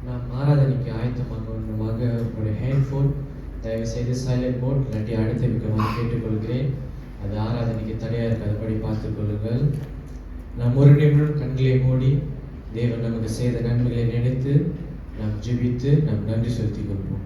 நாம் ஆராதனைக்கு ஆயத்தமாக உங்களுடைய ஹேண்ட்ஃபோன் தயவுசெய்து சைலண்ட் மோட் இல்லாட்டி அடுத்து வைக்குமாறு கேட்டுக்கொள்கிறேன். அது ஆராதனைக்கு தடையாக இருக்காதபடி பார்த்துக் கொள்ளுங்கள். நாம் ஒரு நிமிடம் கண்களை மூடி தேவன் நமக்கு செய்த நன்மைகளை நினைத்து நாம் ஜெபித்து நாம் நன்றி செலுத்திக் கொள்வோம்.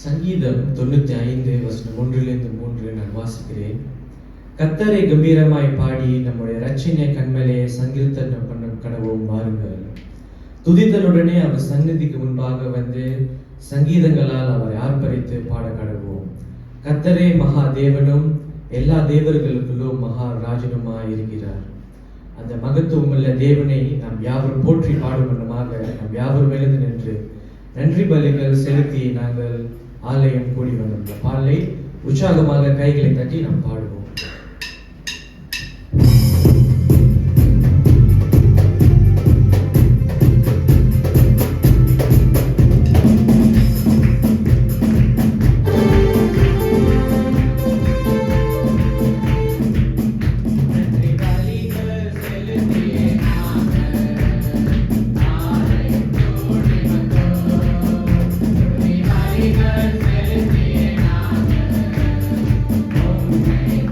சங்கீதம் 95:1-3 நான் வாசிக்கிறேன். கர்த்தரை கம்பீரமாய் பாடி நம்முடைய இரட்சணிய கண்மலையை சங்கீர்த்தனம் பண்ண கடவோம் வாருங்கள். துதித்தலுடனே அவர் சந்நிதிக்கு முன்பாக வந்து சங்கீதங்களால் அவரை ஆர்ப்பரித்து பாட கடவோம். கர்த்தரே மகா தேவனும் எல்லா தேவர்களுக்குள்ளும் மகா ராஜனுமாய் இருக்கிறார். அந்த மகத்துவமுள்ள தேவனை நாம் யாவரும் போற்றி பாடும் வண்ணமாக நாம் யாவரும் எழுந்து நின்று நன்றி பலிகள் செலுத்தி நாங்கள் ஆலயம் கூடி வந்த பாடலை உற்சாகமாக கைகளை தட்டி நாம் பாடுவோம். Amen.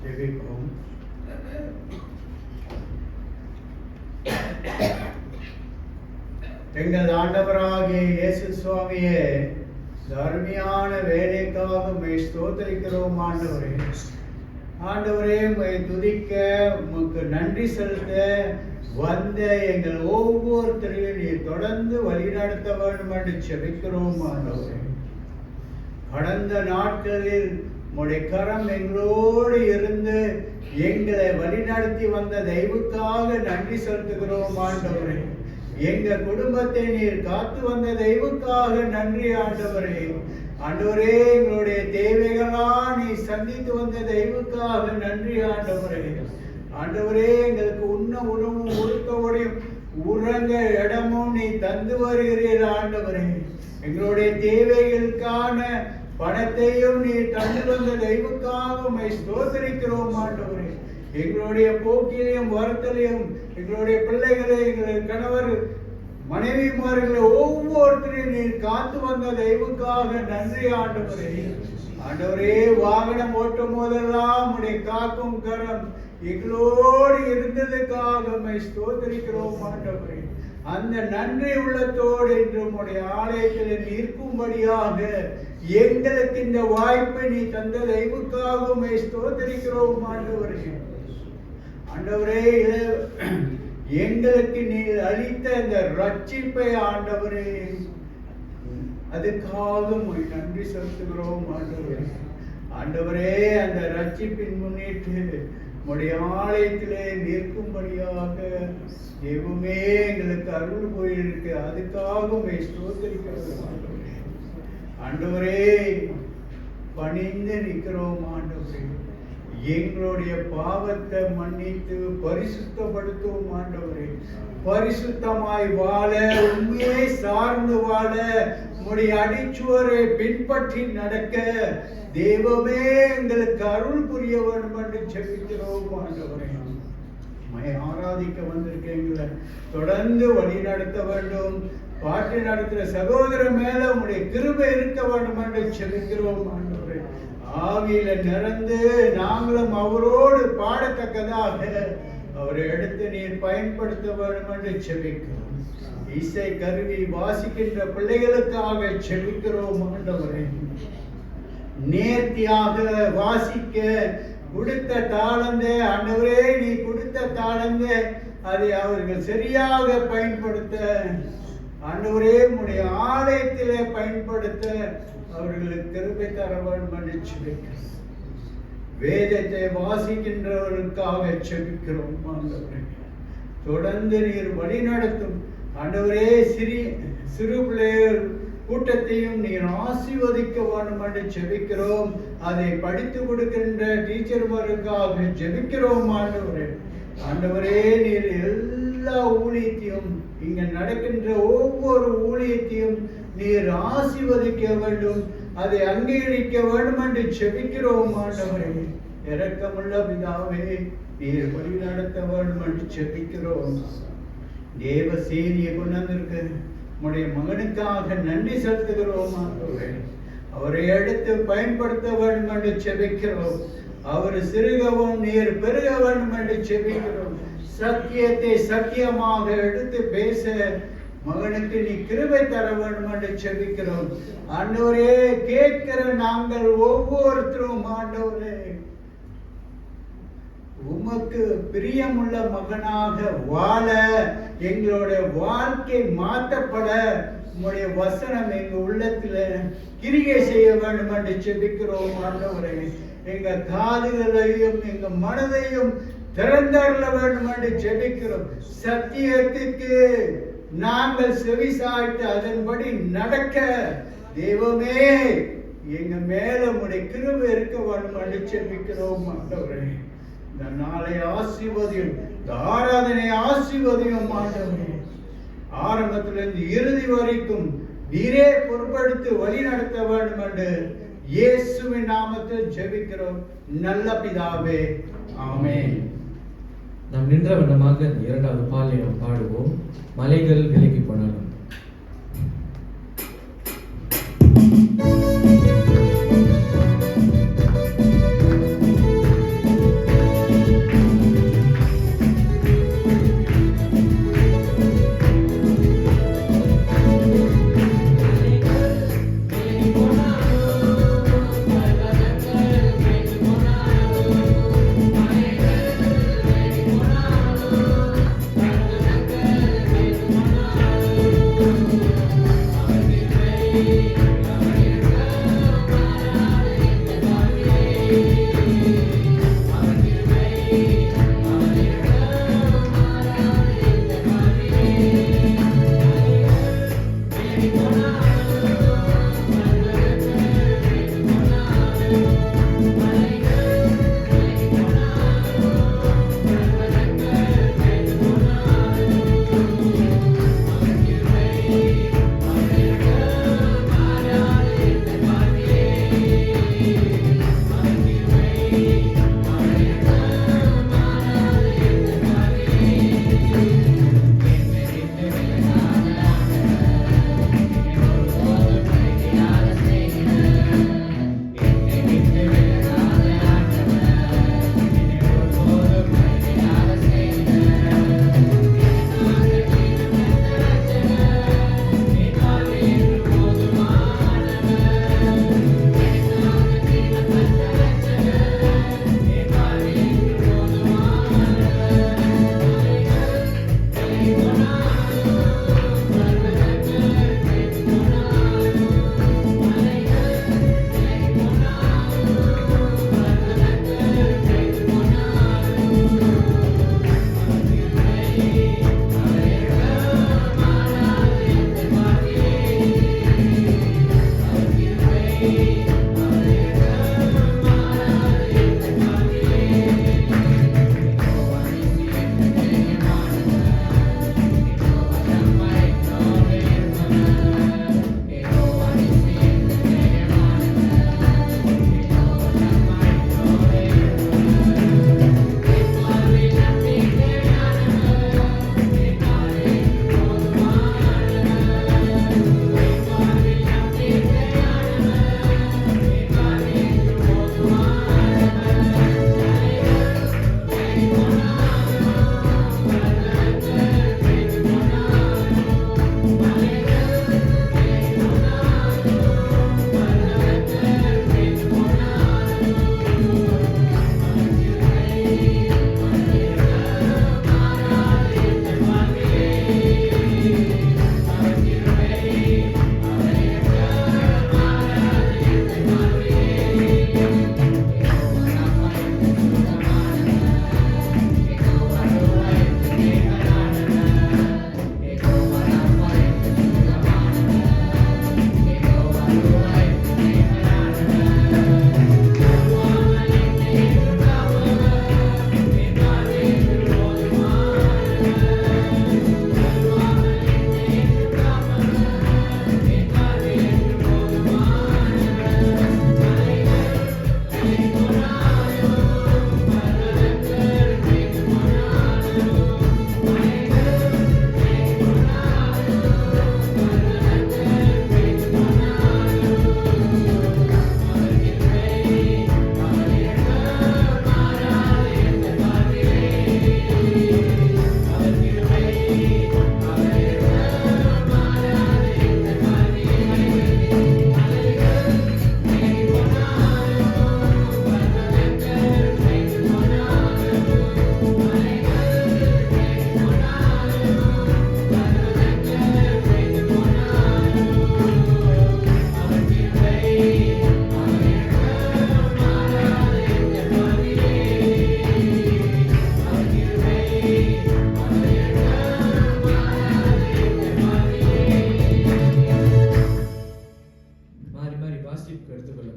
ஜெபிப்போம். எங்கள் ஆண்டவராகிய இயேசு சுவாமியே, அருமையான வேலைக்காக உம்மை ஸ்தோத்திரிக்கிறோம் ஆண்டவரே. ஆண்டவரே, உம்மை துதிக்க உமக்கு நன்றி செலுத்த வந்த எங்கள் ஒவ்வொருத்தரையும் நீ தொடர்ந்து வழிநடத்த வேண்டும் என்று செபிக்கிறோம் ஆண்டவரே. கடந்த நாட்களில் உம்முடைய கரம் எங்களோடு இருந்து எங்களை வழிநடத்தி வந்த தெய்வுக்காக நன்றி செலுத்துகிறோம் ஆண்டவரே. எங்க குடும்பத்தை நீர் காத்து வந்த தெய்வுக்காக நன்றி ஆண்டவரே. ஆண்டவரே, எங்களுடைய தேவைகளா நீ சந்தித்து வந்த தெய்வுக்காக நன்றி ஆண்டவரே. ஆண்டவரே, எங்களுக்கு உண்ண உணவும் உடுத்த உடையும் உறங்க இடமும் நீ தந்து வருகிறீர் ஆண்டவரே. எங்களுடைய தேவைகளுக்கான பணத்தையும் நீ தந்து வந்த தெய்வுக்காக உம்மை ஸ்தோத்திரிக்கிறோம் ஆண்டவரே. எங்களுடைய போக்கிலையும் வருத்தலையும் எங்களுடைய பிள்ளைகளை, எங்களுடைய கணவர் மனைவிமார்களை ஒவ்வொருத்தரையும் நீர் காத்து வந்த தெய்வுக்காக நன்றி ஆண்டவரே. ஆண்டவரே, வாகனம் ஓட்டும் போதெல்லாம் உடைய காக்கும் கரம் எங்களோடு இருந்ததுக்காக உம்மை ஸ்தோத்திரிக்கிறோம் ஆண்டவரே. அந்த நன்றி உள்ளத்தோடு இன்று உம்முடைய ஆலயத்தில் நிற்கும்படியாக எங்களுக்கு இந்த வாய்ப்பை நீ தந்த தெய்வுக்காக உம்மை ஸ்தோத்திரிக்கிறோம் ஆண்டவரே. ஆண்டவரே, எங்களுக்கு நீ அளித்த இந்த ரட்சிப்பை ஆண்டவரே, அதுக்காக உம்மை நன்றி செலுத்துகிறோம் ஆண்டவரே. ஆண்டவரே, அந்த ரட்சிப்பின் முன்னிட்டு உம்முடைய ஆலயத்திலே நிற்கும்படியாக தெய்வமே எங்களுக்கு அருள் போயிருக்கு. அதுக்காக உம்மை ஸ்தோத்திரிக்கிறோம் ஆண்டவரே. ஆண்டவரே, பணிந்து நிற்கிறோம் ஆண்டவரே. எங்களுடைய பாவத்தை மன்னித்து பரிசுத்தப்படுத்தும் ஆண்டவரே. பரிசுத்தமாய் வாழ, உண்மையை சார்ந்து வாழ, உம்முடைய அடிச்சுவரை பின்பற்றி நடக்க தெய்வமே எங்களுக்கு அருள் புரிய வேண்டும் என்று ஜெபிக்கிறோம் ஆண்டவரே. உம்மை ஆராதிக்க வந்திருக்க எங்களை தொடர்ந்து வழி நடத்த வேண்டும். பாட்டு நடத்துகிற சகோதரர் மேல உம்முடைய கிருபை இருக்க வேண்டும் என்று ஜெபிக்கிறோம் ஆண்டவரே. ஆவியில நிறந்து நாங்களும் அவரோடு பாடத்தக்கதாக அவரை எடுத்து நீர் பயன்படுத்த வேண்டும் என்று செபிக்கிறோம். இசை கருவி வாசிக்கின்ற பிள்ளைகளுக்காக செபிக்கிறோம் ஆண்டவரே. நேர்த்தியாக வாசிக்க கொடுத்த தாளந்தே ஆண்டவரே, நீ கொடுத்த தாளந்தே அதை அவர்கள் சரியாக பயன்படுத்த ஆண்டவரே, உம்முடைய ஆலயத்திலே பயன்படுத்த அவர்களுக்கு கிருபை தர வேண்டும் என்று செபிக்கிறோம். வேதத்தை வாசிக்கின்றவர்களுக்காக செபிக்கிறோம் ஆண்டவரே. தொடர்ந்து நீர் வழி நடத்தும் ஆண்டவரே. சிறு பிள்ளைகள் கூட்டத்தையும் நீர் ஆசீர்வதிக்க வேண்டும் என்று செபிக்கிறோம். அதை படித்து கொடுக்கின்ற டீச்சர்மாருக்காக ஜெபிக்கிறோம் ஆண்டவரே. ஆண்டவரே, நீர் எல்லா ஊழியத்தையும், இங்க நடக்கின்ற ஒவ்வொரு ஊழியத்தையும் நீர் ஆசீர்வதிக்க வேண்டும், அதை அங்கீகரிக்க வேண்டும் என்று செபிக்கிறோம் ஆண்டவரே. இரக்கமுள்ள பிதாவே, நீர் வழி நடத்த வேண்டும் என்று செபிக்கிறோம். தேவ செய்தியை கொண்டிருக்க உம்முடைய மகனுக்காக நன்றி செலுத்துகிறோம் ஆண்டவரே. அவரை எடுத்து பயன்படுத்த வேண்டும் என்று செபிக்கிறோம். அவர் சிறுகவும் நீர் பெருக வேண்டும் என்று செபிக்கிறோம். சத்தியத்தை சத்தியமாக எடுத்து பேச மகனுக்கு நீ கிருபை தர வேண்டும் என்று செபிக்கிறோம் ஆண்டவரே. கேட்கிற நாங்கள் ஒவ்வொருத்தரும் ஆண்டவரே, உமக்கு பிரியமுள்ள மகனாக வாழ, எங்களுடைய வாழ்க்கை மாற்றப்பட உம்முடைய வசனம் எங்க உள்ளத்துல கிரியை செய்ய வேண்டும் என்று செபிக்கிறோம் ஆண்டவரே. எங்க காதுகளையும் எங்க மனதையும் திறந்தருள வேண்டும் என்று செபிக்கிறோம். சத்தியத்துக்கு நாங்கள் செவிசாய்த்து அதன்படி நடக்க தெய்வமே எங்க மேல உம்முடைய கிருபை இருக்க வேண்டும் என்று செபிக்கிறோம் ஆண்டவரே. இந்த நாளை ஆசீர்வதியும், இந்த ஆராதனை ஆசீர்வதியும் ஆண்டவரே. ஆரம்பத்திலிருந்து இறுதி வரைக்கும் நீரே பொறுப்படுத்தி வழி நடத்த வேண்டும் என்று இயேசுவின் நாமத்தில் ஜெபிக்கிறோம் நல்ல பிதாவே, ஆமென். நாம் நின்ற வண்ணமாக இரண்டாவது பாலை நாம் பாடுவோம். மலைகள் விலகி போனாலும்.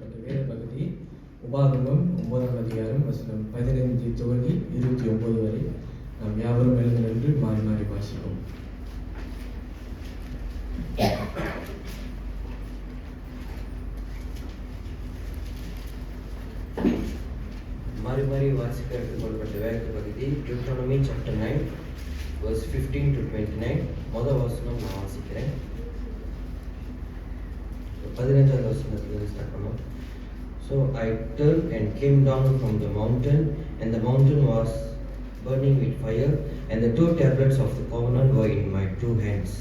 சொல்லப்பட்ட வேத பகுதி உபாகமம் 9ஆம் அதிகாரம் வசனம் 15 துவங்கி 29 வரை. நாம் யாவரும் எழுந்து நின்று மாறி மாறி வாசிப்போம். மாறி மாறி வாசிக்க எடுத்துக்கொள்ளப்பட்ட வேத பகுதி Deuteronomy chapter 9 verse 15 to 29. முதல் வசனம் நான் வாசிக்கிறேன். 15வது வசனத்துல ஸ்டார்ட் பண்ணோம். So I turned and came down from the mountain, and the mountain was burning with fire, and the 2 tablets of the covenant were in my 2 hands.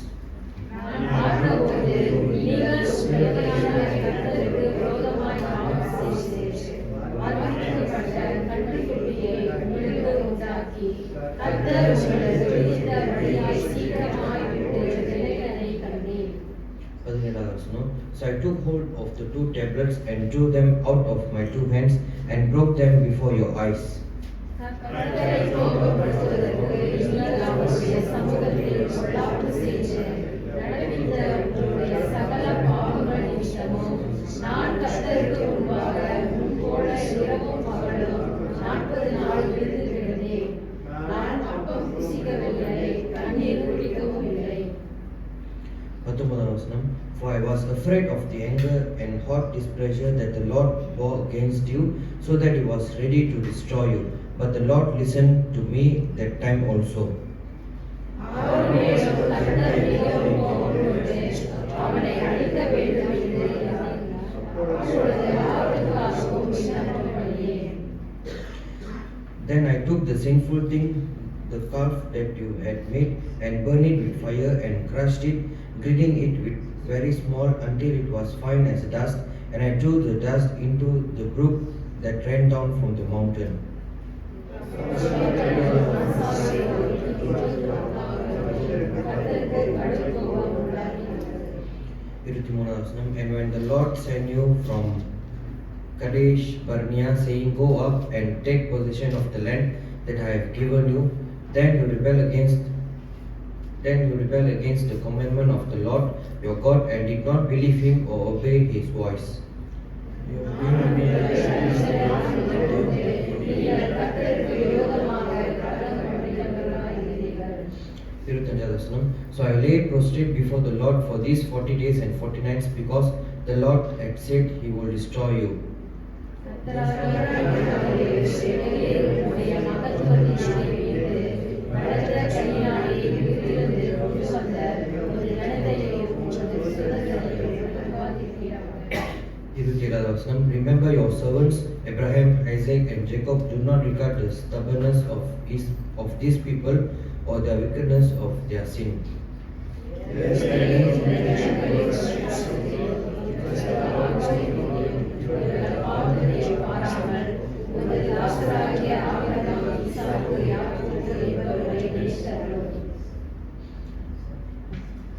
So I took hold of the 2 tablets and drew them out of my 2 hands and broke them before your eyes. For I was afraid of the anger and hot displeasure that the Lord bore against you, so that he was ready to destroy you. But the Lord listened to me that time also. Then I took the sinful thing, the calf that you had made, and burned it with fire and crushed it, grinding it with very small until it was fine as dust, and I threw the dust into the brook that ran down from the mountain. And when the Lord sent you from Kadesh Barnea, saying, "Go up and take possession of the land that I have given you," then you rebel against the commandment of the Lord your God and did not believe him or obey his voice. So I lay prostrate before the Lord for these 40 days and 40 nights, because the Lord had said he will destroy you. Remember your servants Abraham, Isaac and Jacob. Do not regard the stubbornness of these people or the wickedness of their sin.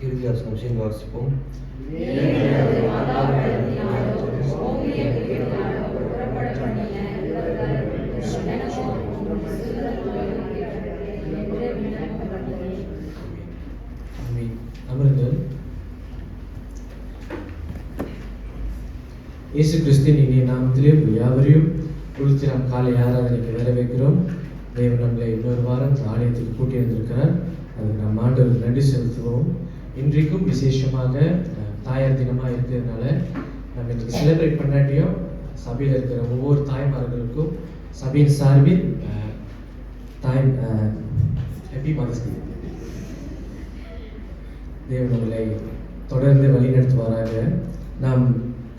இறுதியாசனம் சேர்ந்து வாசிப்போம். அமருங்கள். இயேசு கிறிஸ்துவின் இனிய நாமத்திலே யாவரையும் குறித்து நாம் காலை ஆராதனைக்கு வரவேற்கிறோம். தேவன் நம்மளை இன்னொரு வாரம் ஆலயத்துக்கு கூட்டியிருந்திருக்கிறார். அதுக்கு நாம் ஆண்டவருக்கு நன்றி செலுத்துவோம். இன்றைக்கும் விசேஷமாக தாயார் தினமாக இருக்கிறதுனால நம்ம இன்றைக்கு செலிப்ரேட் பண்ணாட்டியும் சபையில் இருக்கிற ஒவ்வொரு தாய்மார்களுக்கும் சபையின் சார்பில் ஹாப்பி மதர்ஸ் டே. தேவன் உங்களை தொடர்ந்து வழிநடத்துவாராக. நாம்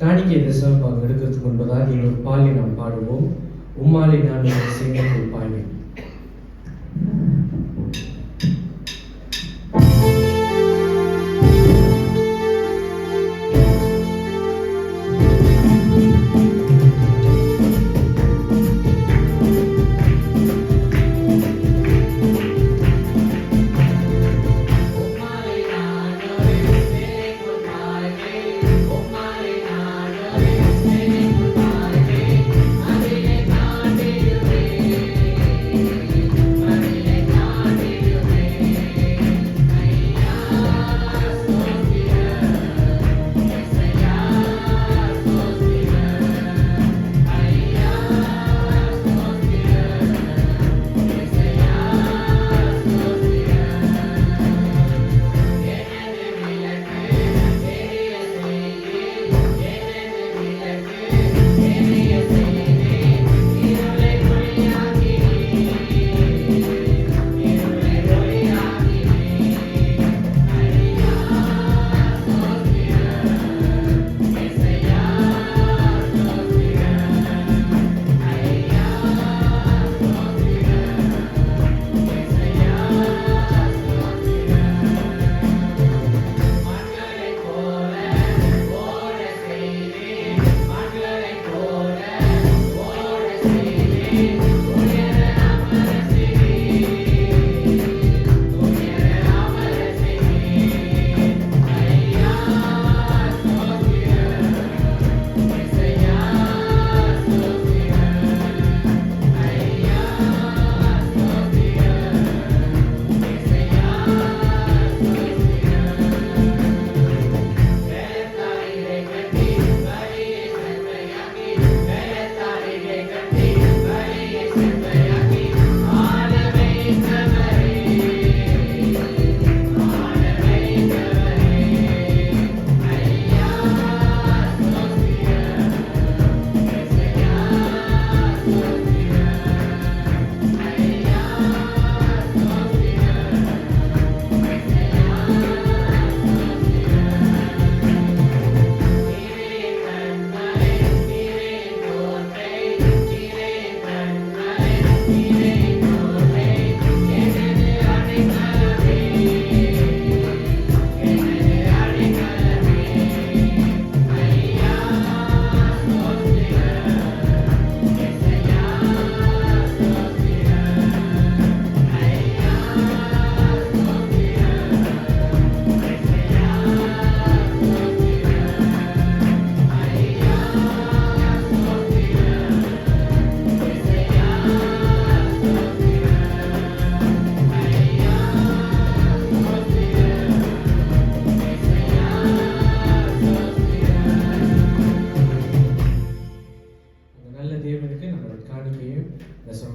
காணிக்கை தசமபாகம் எடுக்கிறதுக்கு முன்பதாக இன்னொரு பாலை நாம் பாடுவோம். உம்மாலை நான் சேமிப்பு பாய்வேன். Amen.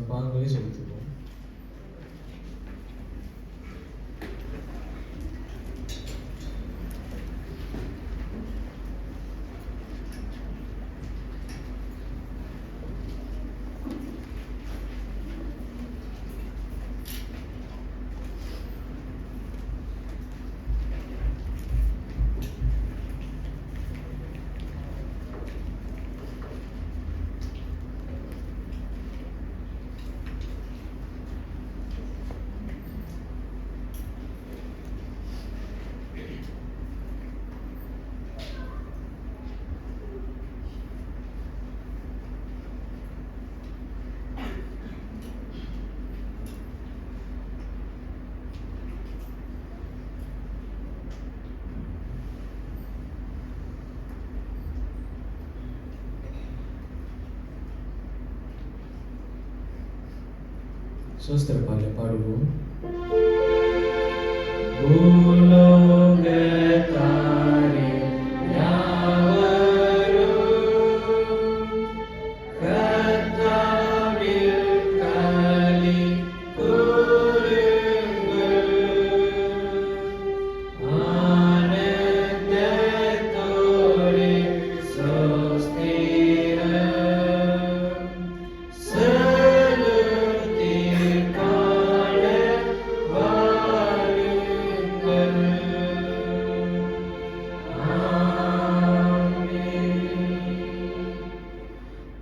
பாங்களை செலுத்துவோம். சோஸ்திர பாடலை பாடுவோம். பூலோகத்தாரே யாவரும் கர்த்தாவில் களி கூருங்கள். ஆனந்தத்தோடே சோஸ்திரம்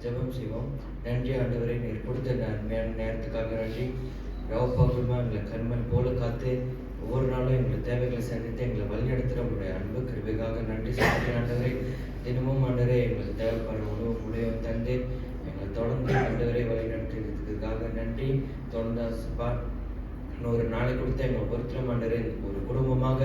ஜெபம் செய்வோம். நன்றி ஆண்டவரே, நீர் கொடுத்த அருமையான நேரத்துக்காக நன்றி. ரவப்பாகுமா எங்களை கண்மன் போல காத்து ஒவ்வொரு நாளும் எங்களை தேவைகளை சந்தித்து எங்களை வழிநடத்துகிற உங்களுடைய அன்பு கிருபைக்காக நன்றி சொல்லி ஆண்டவரே. தினமும் ஆண்டவரே எங்களுக்கு தேவைப்படுற உணவு முறையும் தந்து எங்களை தொடர்ந்து ஆண்டவரே வழிநடத்துறதுக்காக நன்றி. தொடர்ந்து ஆசப்பா இன்னொரு நாளை கொடுத்து எங்களை பொறுத்திரம் ஆண்டவரே, ஒரு குடும்பமாக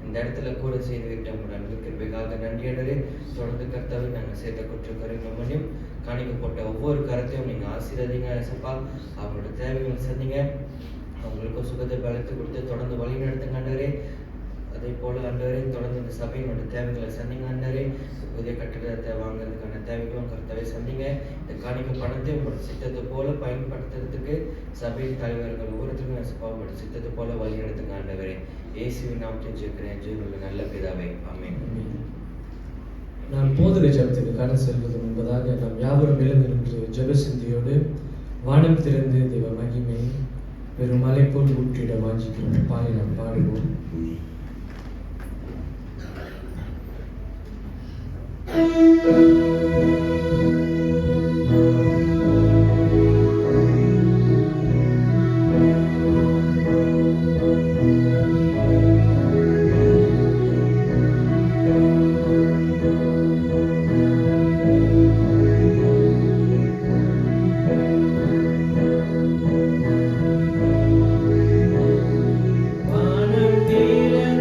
இந்த இடத்துல கூட செய்து விட்ட உங்களோட அன்பு கிருபைக்காக நன்றி ஆண்டவரே. தொடர்ந்து கர்த்தாவே நாங்கள் சேர்த்த குற்றக்குறைகள் மன்னியும் காணிக்கப்பட்ட ஒவ்வொரு கருத்தையும் நீங்கள் ஆசீர்வதிங்க ஏசப்பா. அவங்களோட தேவைகளை சந்திங்க, அவங்களுக்கும் சுகத்தை பலத்தை கொடுத்து தொடர்ந்து வழி நடத்துங்க ஆண்டவரே. அதே போல ஆண்டவரே தொடர்ந்து இந்த சபையினோட தேவைகளை சந்திங்க ஆண்டவரே. புதிய கட்டிடத்தை வாங்குறதுக்கான தேவைகளும் கர்த்தாவே சந்திங்க. இந்த காணிக்க பணத்தை உங்களோட சித்தத்தை போல பயன்படுத்துறதுக்கு சபையின் தலைவர்கள் ஒவ்வொருத்தருக்கும் ஏசப்பா உங்களோட சித்தத்தை போல வழி நடத்துங்க ஆண்டவரே. இயேசுவின் நாமத்தில் ஜெபிக்கிறேன் ஜீவனுள்ள நல்ல பிதாவே, ஆமென். நாம் போதக ஜபத்துக்கு கடன் செல்வது முன்பதாக நாம் யாவரும் எழுந்து நின்று ஜெப சிந்தியோடு வானம் திறந்து தேவ மகிமை பெரும் மலை போல் ஊற்றிட வாஞ்சிக்கிறோம் பாலை நாம் பாடுவோம். வானம் திறந்து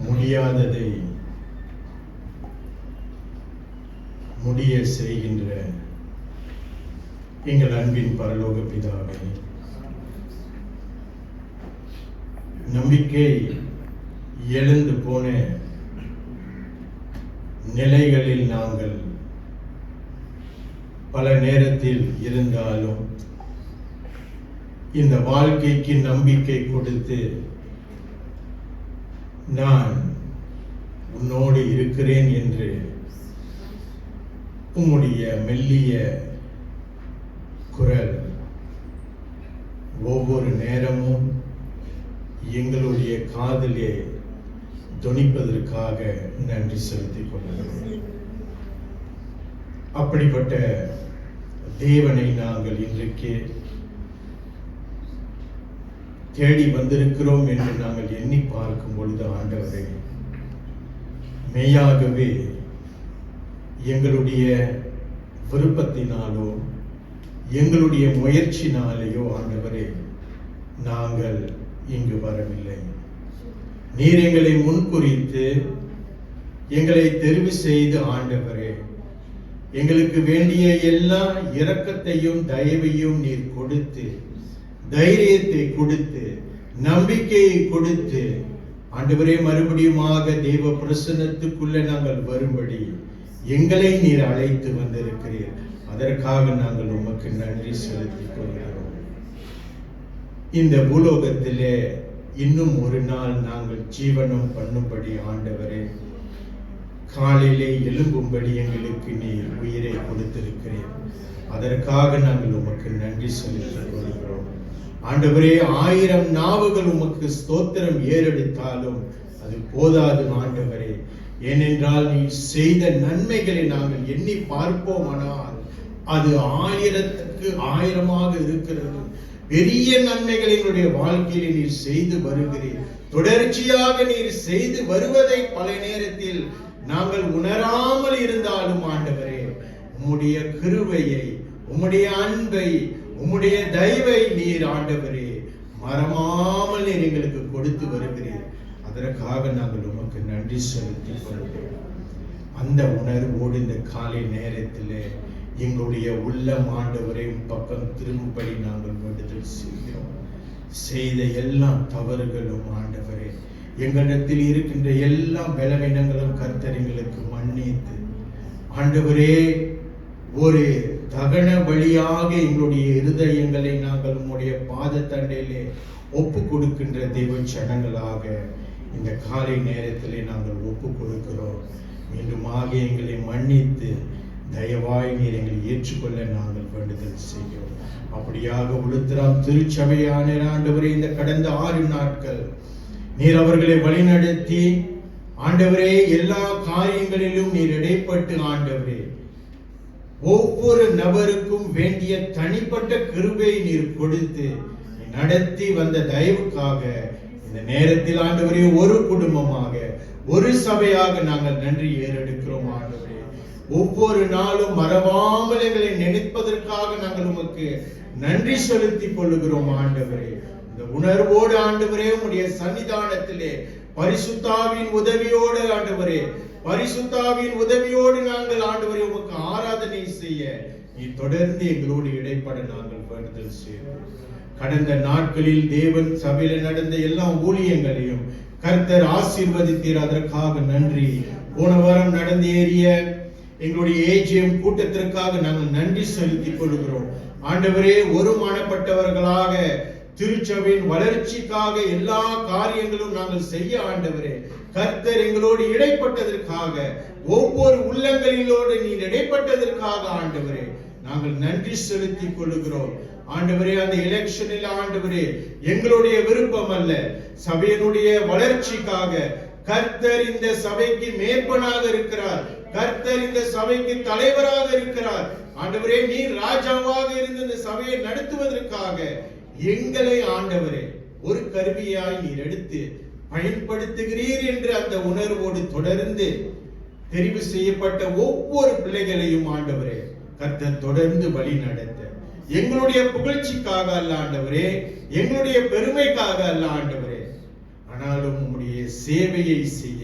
முடியாததை முடிய செய்கின்ற எங்கள் அன்பின் பரலோக பிதாவே, நம்பிக்கை எழுந்து போன நிலைகளில் நாங்கள் பல நேரத்தில் இருந்தாலும் இந்த வாழ்க்கைக்கு நம்பிக்கை கொடுத்து நான் உன்னோடு இருக்கிறேன் என்று உம்முடைய மெல்லிய குரல் ஒவ்வொரு நேரமும் எங்களுடைய காதிலே தொனிப்பதற்காக நன்றி செலுத்திக் கொள்கிறோம். அப்படிப்பட்ட தேவனை நாங்கள் இன்றைக்கு தேடி வந்திருக்கிறோம் என்று நாங்கள் எண்ணி பார்க்கும் பொழுது, ஆண்டவரே, மெய்யாகவே எங்களுடைய விருப்பத்தினாலோ எங்களுடைய முயற்சினாலேயோ ஆண்டவரே நாங்கள் இங்கு வரவில்லை. நீர் எங்களை முன்குறித்து எங்களை தெரிவு செய்து ஆண்டவரே எங்களுக்கு வேண்டிய எல்லா இரக்கத்தையும் தயவையும் நீர் கொடுத்து, தைரியத்தை கொடுத்து, நம்பிக்கையை கொடுத்து ஆண்டவரே மறுபடியுமாக தெய்வ பிரசன்னத்துக்குள்ள நாங்கள் வரும்படி எங்களை நீர் அழைத்து வந்திருக்கிறீர். அதற்காக நாங்கள் உமக்கு நன்றி செலுத்திக் கொள்கிறோம். இந்த பூலோகத்திலே இன்னும் ஒரு நாள் நாங்கள் ஜீவனம் பண்ணும்படி ஆண்டவரே காலையிலே எழும்பும்படி எங்களுக்கு நீர் உயிரை கொடுத்திருக்கிறீர். அதற்காக நாங்கள் உமக்கு நன்றி செலுத்திக் கொள்கிறோம். ஆண்டவரே, 1000 நாவுகள் உமக்கு ஸ்தோத்திரம் ஏறெடுத்தாலும் அது போதாது ஆண்டவரே. ஏனென்றால் நீ செய்த நன்மைகளை நாங்கள் எண்ணி பார்ப்போமானால் அது 1000க்கு 1000 இருக்கிறது. பெரிய நன்மைகளை எங்களுடைய வாழ்க்கையில் நீர் செய்து வருகிறீர். தொடர்ச்சியாக நீர் செய்து வருவதை பல நேரத்தில் நாங்கள் உணராமல் இருந்தாலும் ஆண்டவரே, உம்முடைய கிருபையை, உம்முடைய அன்பை, உம்முடைய தயவை நீர் ஆண்டவரே மறமாமல் நீர் எங்களுக்கு கொடுத்து வருகிறீர். அதற்காக நாங்கள் உமக்கு நன்றி செலுத்திக் கொள்கிறோம். அந்த உணர்வோடு இந்த காலை நேரத்திலே எங்களுடைய உள்ளம் ஆண்டவரை பக்கம் திரும்படி நாங்கள் வேண்டுதல் செய்கிறோம். செய்த எல்லா தவறுகளும் ஆண்டவரே, எங்களிடத்தில் இருக்கின்ற எல்லா பலவீனங்களும் கர்த்தரிங்களுக்கு மன்னித்து ஆண்டவரே ஒரு தகன வழியாக எங்களுடைய இருதயங்களை நாங்கள் உம்முடைய பாத தண்டையிலே ஒப்பு கொடுக்கின்ற தெய்வ ஜனங்களாக இந்த காலை நேரத்திலே நாங்கள் ஒப்பு கொடுக்கிறோம். மீண்டுமாக எங்களை மன்னித்து தயவாய் நீர் எங்களை ஏற்றுக்கொள்ள நாங்கள் வேண்டுதல் செய்கிறோம். அப்படியாக உளுத்திராம் திருச்சபையான ஆண்டவரே இந்த கடந்த 6 நாட்கள் நீர் அவர்களை வழிநடத்தி ஆண்டவரே எல்லா காரியங்களிலும் நீர் இடைப்பட்டு ஆண்டவரே ஒவ்வொரு நபருக்கும் வேண்டிய தனிப்பட்ட கிருபையை நீர் கொடுத்து நடத்தி வந்த தயவுக்காக இந்த நேரத்தில் ஆண்டவரே ஒரு குடும்பமாக ஒரு சபையாக நாங்கள் நன்றி ஏறெடுக்கிறோம். ஆண்டவரே, ஒவ்வொரு நாளும் மறவாமல் எங்களை நினைப்பதற்காக நாங்கள் உமக்கு நன்றி செலுத்திக் கொள்ளுகிறோம். ஆண்டவரே, இந்த உணர்வோடு ஆண்டவரே உம்முடைய சன்னிதானத்திலே பரிசுத்தாவின் உதவியோடு ஆண்டவரே, பரிசுத்தாவின் உதவியோடு நாங்கள் ஆண்டவரே உமக்கு ஆராதனை செய்ய நீ தொடர்ந்து எங்களோடு இடைப்பட நாங்கள் வேண்டுதல் செய்கிறோம். கடந்த நாட்களில் தேவன் சபையில நடந்த எல்லா ஊழியங்களையும் கர்த்தர் ஆசீர்வதித்தீர். அதற்காக நன்றி. போன வாரம் நடந்தேறிய எங்களுடைய ஏஜிஎம் கூட்டத்திற்காக நாங்கள் நன்றி செலுத்திக் கொள்கிறோம். ஆண்டவரே, ஒருமானப்பட்டவர்களாக திருச்சபையின் வளர்ச்சிக்காக எல்லா காரியங்களும் நாங்கள் செய்ய ஆண்டவரே கர்த்தர் எங்களோடு இடைப்பட்டதற்காக, ஒவ்வொரு உள்ளங்களிலோடு நீர் இடைப்பட்டதற்காக ஆண்டவரே நாங்கள் நன்றி செலுத்திக் கொள்கிறோம். ஆண்டவரே, அந்த எலெக்ஷனில் ஆண்டவரே எங்களுடைய விருப்பம் அல்ல, சபையினுடைய வளர்ச்சிக்காக கர்த்தர் இந்த சபைக்கு மேற்பனாக இருக்கிறார். கர்த்தர் இந்த சபைக்கு தலைவராக இருக்கிறார். ஆண்டவரே, நீர் ராஜாவாக இருந்து இந்த சபையை நடத்துவதற்காக எங்களை ஆண்டவரே ஒரு கருவியாய் நீர் எடுத்து பயன்படுத்துகிறீர் என்று அந்த உணர்வோடு தொடர்ந்து தெரிவு செய்யப்பட்ட ஒவ்வொரு பிள்ளைகளையும் ஆண்டவரே கர்த்தர் தொடர்ந்து வழி நடத்த, எங்களுடைய புகழ்ச்சிக்காக அல்ல ஆண்டவரே, எங்களுடைய பெருமைக்காக அல்ல ஆண்டவரே, ஆனாலும் உம்முடைய சேவையை செய்ய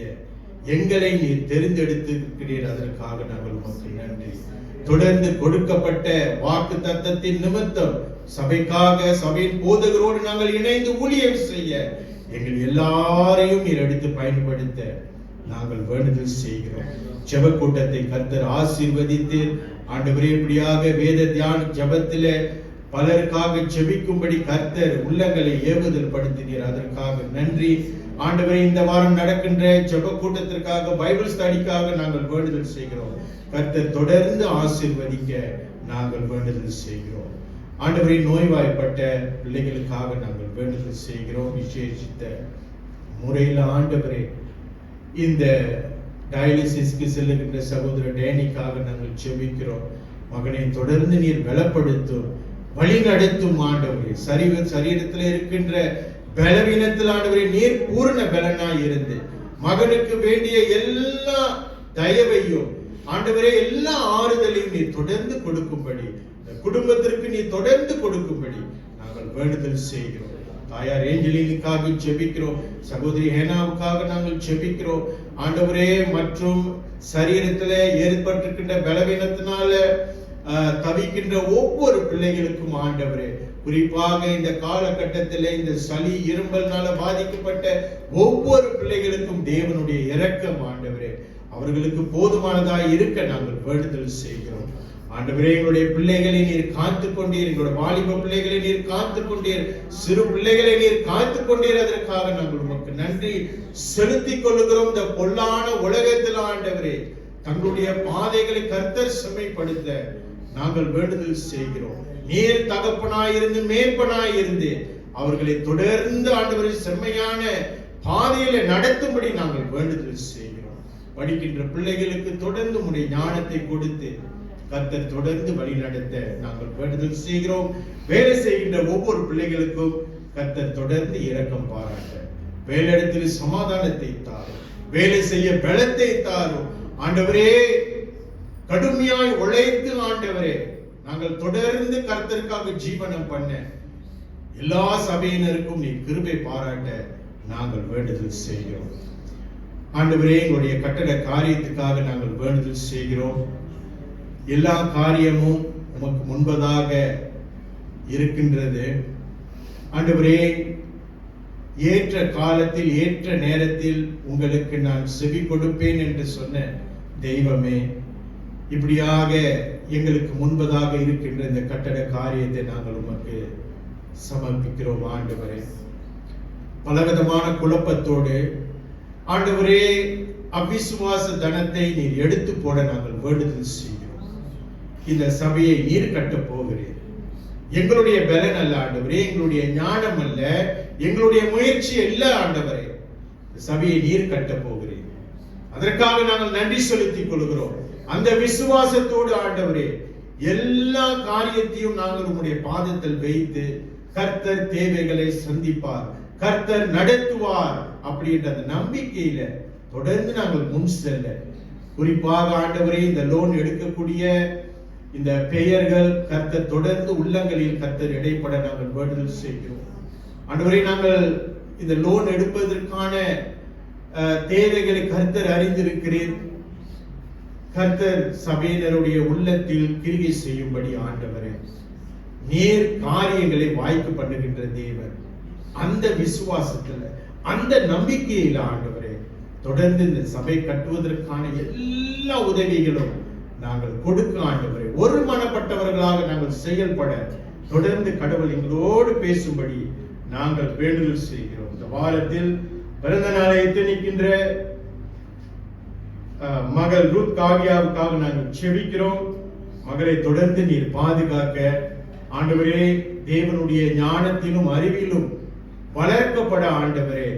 எங்களை நீர் தெரிந்தெடுத்திருக்கிறீர். அதற்காக நாங்கள் உமக்கு நன்றி. தொடர்ந்து கொடுக்கப்பட்ட வாக்கு தத்தத்தின் நிமித்தம் சபைக்காக சபையின் போதகரோடு நாங்கள் இணைந்து ஊழியம் செய்ய எங்கள் எல்லாரையும் நீர் எடுத்து பயன்படுத்த நாங்கள் வேண்டுதல் செய்கிறோம். ஜெப கூட்டத்தை கர்த்தர் ஆசீர்வதித்து ஆண்டவரே இப்படியாக வேத தியான ஜெபத்திலே பலருக்காக ஜெபிக்கும்படி கர்த்தர் உள்ளங்களை ஏவுதல் படுத்தினீர். அதற்காக நன்றி. ஆண்டவரே, இந்த வாரம் நடக்கின்ற ஜெப கூட்டத்திற்காக பைபிள் ஸ்டடிக்காக நாங்கள் வேண்டுதல் செய்கிறோம். கர்த்தர் தொடர்ந்து ஆசீர்வதிக்க நாங்கள் வேண்டுதல் செய்கிறோம். ஆண்டவரே, நோய்வாய்ப்பட்ட பிள்ளைகளுக்காக நாங்கள் வேண்டுதல் செய்கிறோம். விசேஷித்த முறையில் ஆண்டவரே இந்த டயாலிசிஸ்க்கு செல்லுகின்ற சகோதரர் டேனிக்காக நாங்கள் ஜெபிக்கிறோம். மகனை தொடர்ந்து நீர் பலப்படுத்தும், வழி நடத்தும் ஆண்டவரே. சரீரத்தில் இருக்கின்ற பலவீனத்தில் ஆண்டவரே நீர் பூரண பலனாய் இருந்து மகனுக்கு வேண்டிய எல்லா தயவையும் ஆண்டவரே எல்லா ஆறுதலையும் நீ தொடர்ந்து கொடுக்கும்படி, குடும்பத்திற்கு நீ தொடர்ந்து கொடுக்கும்படி நாங்கள் வேண்டுதல் செய்கிறோம். தாயார் ஏஞ்சலினுக்காக ஜெபிக்கிறோம், சகோதரி ஹேனாவுக்காக நாங்கள் ஜெபிக்கிறோம் ஆண்டவரே. மற்றும் சரீரத்திலே ஏற்பட்டிருக்கின்ற பலவீனத்தினால தவிக்கின்ற ஒவ்வொரு பிள்ளைகளுக்கும் ஆண்டவரே, குறிப்பாக இந்த காலகட்டத்திலே இந்த சளி இரும்பல்னால பாதிக்கப்பட்ட ஒவ்வொரு பிள்ளைகளுக்கும் தேவனுடைய இரக்கம் ஆண்டவரே அவர்களுக்கு போதுமானதாய் இருக்க நாங்கள் வேண்டுதல் செய்கிறோம். ஆண்டவரே, எங்களுடைய பிள்ளைகளை நீர் காத்துக் கொண்டீர், எங்களுடைய வாலிப பிள்ளைகளை நீர் காத்துக் கொண்டீர், சிறு பிள்ளைகளை நீர் காத்துக் கொண்டீர். அதற்காக நாங்கள் உமக்கு நன்றி செலுத்திக் கொள்ளுகிறோம். இந்த பொல்லான உலகத்தில் ஆண்டவரே தங்களுடைய பாதைகளை கர்த்தர் செம்மைப்படுத்த நாங்கள் வேண்டுதல் செய்கிறோம். நீர் தகப்பனாயிருந்து மேற்பனாயிருந்து அவர்களை தொடர்ந்து ஆண்டவரை செம்மையான பாதையில நடத்தும்படி நாங்கள் வேண்டுதல் செய்கிறோம். படிக்கின்ற பிள்ளைகளுக்கு தொடர்ந்து உடைய ஞானத்தை கொடுத்து கர்த்தர் தொடர்ந்து வழி நடத்த நாங்கள் வேண்டுதல் செய்கிறோம். வேலை செய்கின்ற ஒவ்வொரு பிள்ளைகளுக்கும் கர்த்தர் தொடர்ந்து இரக்கம் பாராட்ட, வேலையிடத்தில் சமாதானத்தை தாரும், வேலை செய்ய பலத்தை தாரும் ஆண்டவரே. கடுமையாய் உழைத்து ஆண்டவரே நாங்கள் தொடர்ந்து கர்த்தருக்காக ஜீவனம் பண்ண எல்லா சபையினருக்கும் நீ கிருபை பாராட்ட நாங்கள் வேண்டுதல் செய்கிறோம். ஆண்டவரே, எங்களுடைய கட்டட காரியத்துக்காக நாங்கள் வேண்டுதல் செய்கிறோம். எல்லா காரியமும் உமக்கு முன்பதாக இருக்கின்றது ஆண்டவரே. ஏற்ற காலத்தில் ஏற்ற நேரத்தில் உங்களுக்கு நான் செவி கொடுப்பேன் என்று சொன்ன தெய்வமே, இப்படியாக எங்களுக்கு முன்பதாக இருக்கின்ற இந்த கட்டட காரியத்தை நாங்கள் உமக்கு சமர்ப்பிக்கிறோம் ஆண்டவரே. பலவிதமான குழப்பத்தோடு ஆண்டவரே அவிசுவாச தனத்தை நீர் எடுத்து போட நாங்கள் வேண்டுதல் செய்கிறோம். இந்த சபையை நீர் கட்டப் போகிறீர். எங்களுடைய பலன் அல்ல ஆண்டவரே, எங்களுடைய ஞானம் அல்ல, எங்களுடைய முயற்சி அல்ல ஆண்டவரே. சபையை நீர் கட்டப் போகிறீர். அதற்காக நாங்கள் நன்றி செலுத்திக் கொள்கிறோம். அந்த விசுவாசத்தோடு ஆண்டவரே எல்லா காரியத்தையும் நாங்கள் உம்முடைய பாதத்தில் வைத்து கர்த்தர் தேவைகளை சந்திப்பார், கர்த்தர் நடத்துவார் அப்படின்ற அந்த நம்பிக்கையில தொடர்ந்து நாங்கள் முன் செல்ல, குறிப்பாக ஆண்டவரே இந்த லோன் எடுக்கக்கூடிய இந்த பெயர்கள் கர்த்தர் தொடர்ந்து உள்ளங்களில் கர்த்தர் இடைப்பட நாங்கள் வேண்டுதல் செய்கிறோம் ஆண்டவரே. நாங்கள் இந்த லோன் எடுப்பதற்கான தேவைகளை கர்த்தர் அறிந்திருக்கிறேன். கர்த்தர் சபையினருடைய உள்ளத்தில் கிரியை செய்யும்படி ஆண்டவரே நேர் காரியங்களை வாய்ப்பு பண்ணுகின்ற தேவன். அந்த விசுவாசத்துல அந்த நம்பிக்கையில ஆண்டவரே தொடர்ந்து இந்த சபை கட்டுவதற்கான எல்லா உதவிகளும் நாங்கள் கொடுக்க ஆண்டவரே, ஒரு மனப்பட்டவர்களாக நாங்கள் செயல்பட தொடர்ந்து கடவுள் எங்களோடு பேசும்படி நாங்கள் வேண்டுதல் செய்கிறோம். இந்த வாரத்தில் பிறந்த நாளை எத்தனிக்கின்ற மகள் ரூத் காவியாவுக்காக நாங்கள் செபிக்கிறோம். மகளை தொடர்ந்து நீர் பாதுகாக்க ஆண்டவரே, தேவனுடைய ஞானத்திலும் அறிவிலும் வளர்க்கப்பட ஆண்டவரே,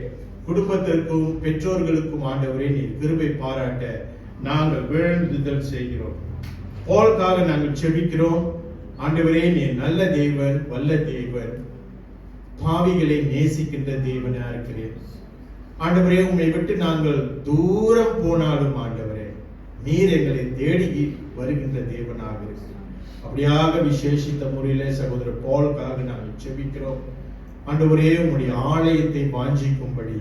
குடும்பத்திற்கும் பெற்றோர்களுக்கும் ஆண்டவரே நீர் கிருபை பாராட்ட நாங்கள் வேண்டுதல் செய்கிறோம். போல்காக நாங்கள் செபிக்கிறோம். ஆண்டவரே, நீர் நல்ல தேவன், வல்ல தேவன், பாவிகளை நேசிக்கின்ற தேவனா இருக்கிறேன் ஆண்டவரே. உம்மை விட்டு நாங்கள் தூரம் போனாலும் ஆண்டவரே நீர் எங்களை தேடி வருகின்ற தேவனாக இருக்கிறேன். அப்படியாக விசேஷித்த முறையில சகோதரர் போல்காக நாங்கள் செபிக்கிறோம். ஆண்டவரே, உம்முடைய ஆலயத்தை வாஞ்சிக்கும்படி,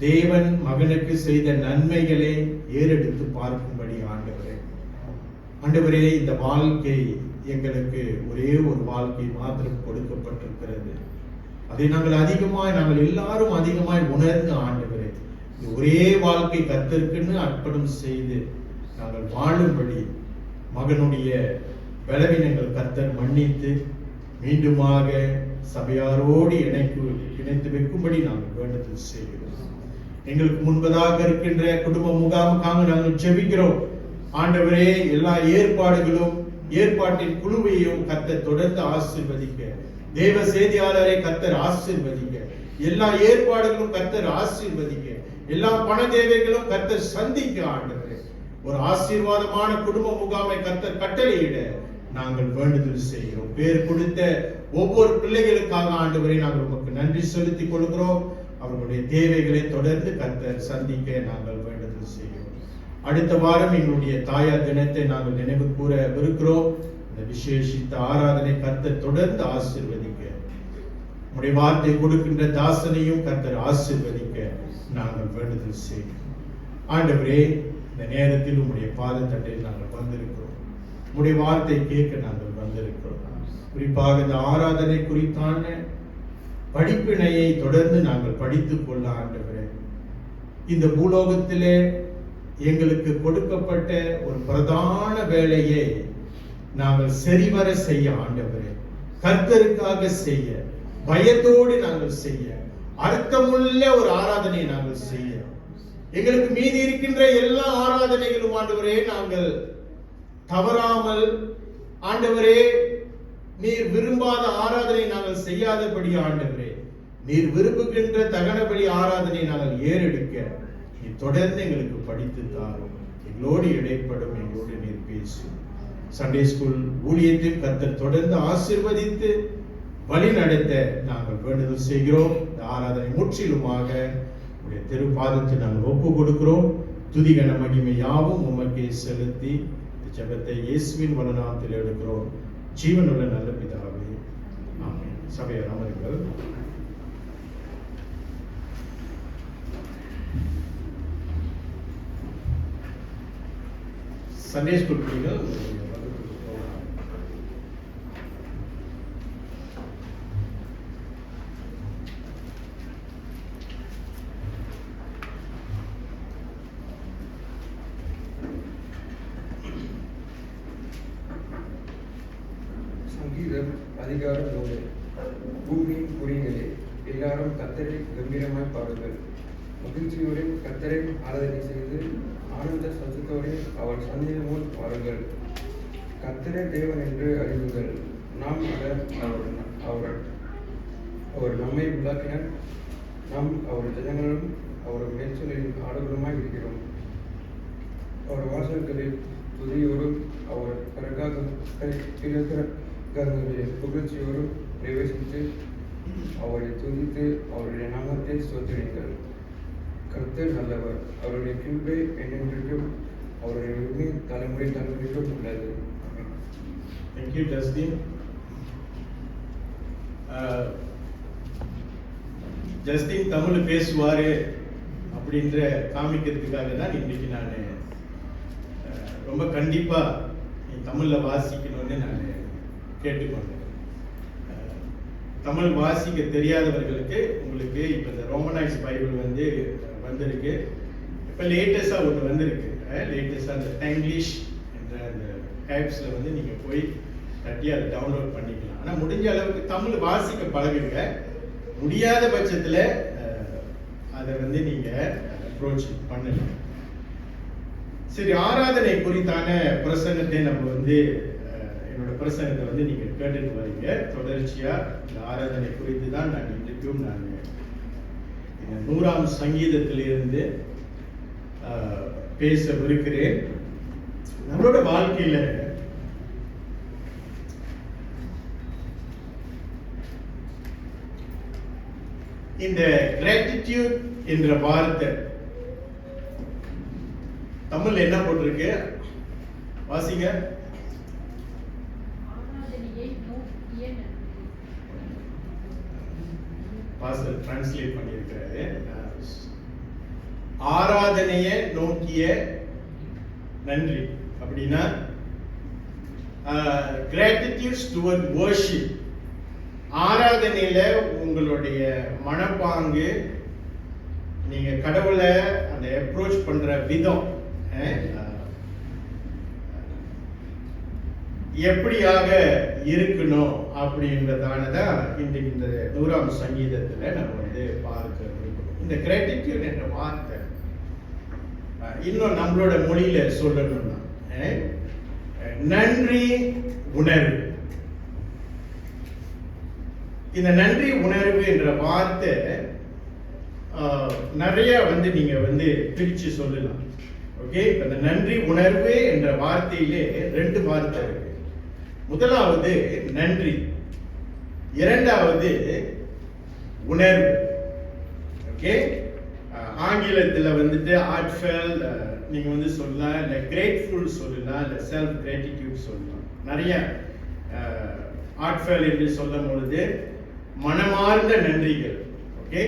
தேவன் மகனுக்கு செய்த நன்மைகளை ஏறெடுத்து பார்க்கும்படி ஆண்டவரே. ஆண்டவரே, இந்த வாழ்க்கை எங்களுக்கு ஒரே ஒரு வாழ்க்கை மாத்திரம் கொடுக்கப்பட்டிருக்கிறது. அதை நாங்கள் எல்லாரும் அதிகமாய் உணர்ந்து ஆண்டவரே ஒரே வாழ்க்கை கர்த்தருக்குன்னு அர்ப்பணம் செய்து நாங்கள் வாழும்படி மகனுடைய பலவீனங்கள் கர்த்தர் மன்னித்து மீண்டுமாக சபையாரோடு இணைத்து வைக்கும்படி நாங்கள் வேண்டுதல் செய்கிறோம். எங்களுக்கு முன்பதாக இருக்கின்ற குடும்ப முகாமுக்காக நாங்கள் ஜெபிக்கிறோம். ஆண்டவரே, எல்லா ஏற்பாட்டின் குழுவையும் கர்த்தர் தொடர்ந்து ஆசீர்வதிக்க, தேவ செய்தியாளரை கர்த்தர் ஆசீர்வதிக்க, எல்லா ஏற்பாடுகளும் கர்த்தர் ஆசீர்வதிக்க, எல்லா பண தேவைகளும் கர்த்தர் சந்திக்க ஆண்டவரே. ஒரு ஆசீர்வாதமான குடும்ப முகாமை கர்த்தர் கட்டளையிட நாங்கள் வேண்டுதல் செய்கிறோம். பேர் கொடுத்த ஒவ்வொரு பிள்ளைகளுக்காக ஆண்டவரை நாங்கள் உமக்கு நன்றி செலுத்திக் கொள்கிறோம். அவர்களுடைய தேவைகளை தொடர்ந்து கர்த்தர் சந்திக்க நாங்கள் வேண்டுதல் செய்கிறோம். அடுத்த வாரம் எங்களுடைய தாயார் தினத்தை நாங்கள் நினைவு கூறவிருக்கிறோம். இந்த விசேஷித்த ஆராதனை கர்த்தர் தொடர்ந்து ஆசீர்வதிக்க, உடைய வார்த்தை கொடுக்கின்ற தாசனையும் கர்த்தர் ஆசீர்வதிக்க நாங்கள் வேண்டுதல் செய்கிறோம். ஆண்டவரே, இந்த நேரத்தில் உம்முடைய பாதத்தண்டையில் நாங்கள் வந்திருக்கிறோம். உம்முடைய வார்த்தை கேட்க நாங்கள் வந்திருக்கிறோம். குறிப்பாக இந்த ஆராதனை குறித்தான படிப்பினையை தொடர்ந்து நாங்கள் படித்துக் கொள்ள ஆண்டவரே, இந்த பூலோகத்திலே எங்களுக்கு கொடுக்கப்பட்ட ஒரு பிரதான வேலையை நாங்கள் சரிவர செய்ய ஆண்டவரே, கர்த்தருக்காக செய்ய, பயத்தோடு நாங்கள் செய்ய, அர்த்தமுள்ள ஒரு ஆராதனையை நாங்கள் செய்ய, எங்களுக்கு மீதி இருக்கின்ற எல்லா ஆராதனைகளும் ஆண்டவரே நாங்கள் தவறாமல், ஆண்டவரே நீர் விரும்பாத ஆராதனை நாங்கள் செய்யாதபடி ஆண்டவரே, நீர் விரும்புகின்ற தகன பலி ஆராதனை நாங்கள் ஏறெடுக்க நீ தொடர்ந்து எங்களுக்கு படித்து தாரும். எங்களோடு இடைப்படும், எங்களோடு நீர் பேசும். சண்டே ஸ்கூல் ஊழியத்தில் கர்த்தர் தொடர்ந்து ஆசீர்வதித்து வழி நடத்த நாங்கள் வேண்டுதல் செய்கிறோம். இந்த ஆராதனை முற்றிலுமாக உடைய திருப்பாதத்தை நாங்கள் ஒப்பு கொடுக்கிறோம். துதிகன மகிமை யாவும் உமக்கே செலுத்தி ஜெபத்தை இயேசுவின் வல்லநாமத்தில் எடுக்கிறோம். ஜீவனுள்ள நல்ல பிதாவே, ஆமென். சபையார் அமருங்கள். சண்டே ஸ்கூல் பிள்ளைகள் சங்கீதம் அதிகாரம் 1. பூமியின் குடிகளே, எல்லாரும் கர்த்தரை கம்பீரமாய் பாடுங்கள். மகிழ்ச்சியோடு கர்த்தரை ஆராதனை செய்து ஆனந்த சத்தத்தோடு அவர் சந்நிதி முன் வாருங்கள். கர்த்தரே தேவன் என்று அறிவுங்கள். நாம் அவர் நம்மை உண்டாக்கினார். நாம் அவர் ஜனங்களும் அவர் மேற்சொல்லின் ஆடுகளுமாய் இருக்கிறோம். அவர் வாசல்களில் துதியோடும் அவர் புகழ்ச்சியோடும் பிரவேசித்து அவரை துதித்து அவருடைய நாமத்தை ஸ்தோத்திரியுங்கள். கர்த்தர் நல்லவர், அவருடைய கிருபை என்றென்றைக்கும் அவருடைய உண்மை தலைமுறை தலைமுறைக்கும் உள்ளது. Thank you, Justin. Justin Tamil பேசுவாரு அப்படின்ற காமிக்கிறதுக்காக தான் இன்னைக்கு நான் ரொம்ப கண்டிப்பா தமிழ்ல வாசிக்கணும்னு நான் கேட்டுக்கொண்டேன். தமிழ் வாசிக்க தெரியாதவர்களுக்கு உங்களுக்கு இப்போ இந்த ரோமனைஸ் பைபிள் வந்திருக்கு. இப்போ லேட்டஸ்டாக ஒன்று வந்திருக்கு. லேட்டஸ்டாக அந்த டங்கிலீஷ் என்ற அந்த ஆப்ஸில் நீங்கள் போய் தட்டி அதை டவுன்லோட் பண்ணிக்கலாம். ஆனால் முடிஞ்ச அளவுக்கு தமிழ் வாசிக்க பழகுங்க. முடியாத பட்சத்தில் அதை நீங்கள் அப்ரோச் பண்ணலாம். சரி, ஆராதனை குறித்தான பிரசங்கத்தை நம்ம என்னோட பிரசங்கத்தை நீங்கள் கேட்டுட்டு வரீங்க. தொடர்ச்சியாக இந்த ஆராதனை குறித்து தான் நான் இன்றைக்கும் இந்த 100ஆம் சங்கீதத்திலிருந்து பேசவிருக்கிறேன். நம்மளோட வாழ்க்கையில இந்த கிராட்டிடியூட் என்ற வார்த்தை தமிழ்ல என்ன போட்டிருக்கு வாசிங்க. பாஸ்டர் டிரான்ஸ்லேட் பண்ணியிருக்கிறாரு. ஆராதனைய நோக்கிய நன்றி அப்படின்னா கிராட்டிடியூட் டுவர்ட் வர்ஷிப். ஆராதனையில உங்களுடைய மனப்பாங்கு, நீங்க கடவுளை அந்த அப்ரோச் பண்ற விதம் எப்படியாக இருக்கணும் அப்படின்றதானதான் இன்றைக்கு இந்த 100ஆம் சங்கீதத்துல நம்ம பார்க்க இருக்கணும். இந்த கிராட்டிடியூட் என்ற வார்த்தை இன்னும் நம்மளோட மொழியில சொல்லணும்னா நன்றி உணர்வு. இந்த நன்றி உணர்வு என்ற வார்த்தை நிறைய நீங்க பிரிச்சு சொல்லலாம். ஓகே, அந்த நன்றி உணர்வு என்ற வார்த்தையிலே 2 வார்த்தை இருக்கு. முதலாவது நன்றி, இரண்டாவது உணர்வு. ஓகே, ஆங்கிலத்தில் heartfelt நீங்க சொல்லலாம், இல்ல கிரேட்ஃபுல் சொல்லலாம், இல்ல செல்ஃப் கிராட்டிடியூட் சொல்லலாம். நிறைய heartfelt என்று சொல்லும் பொழுது மனமார்ந்த நன்றிகள். ஓகே,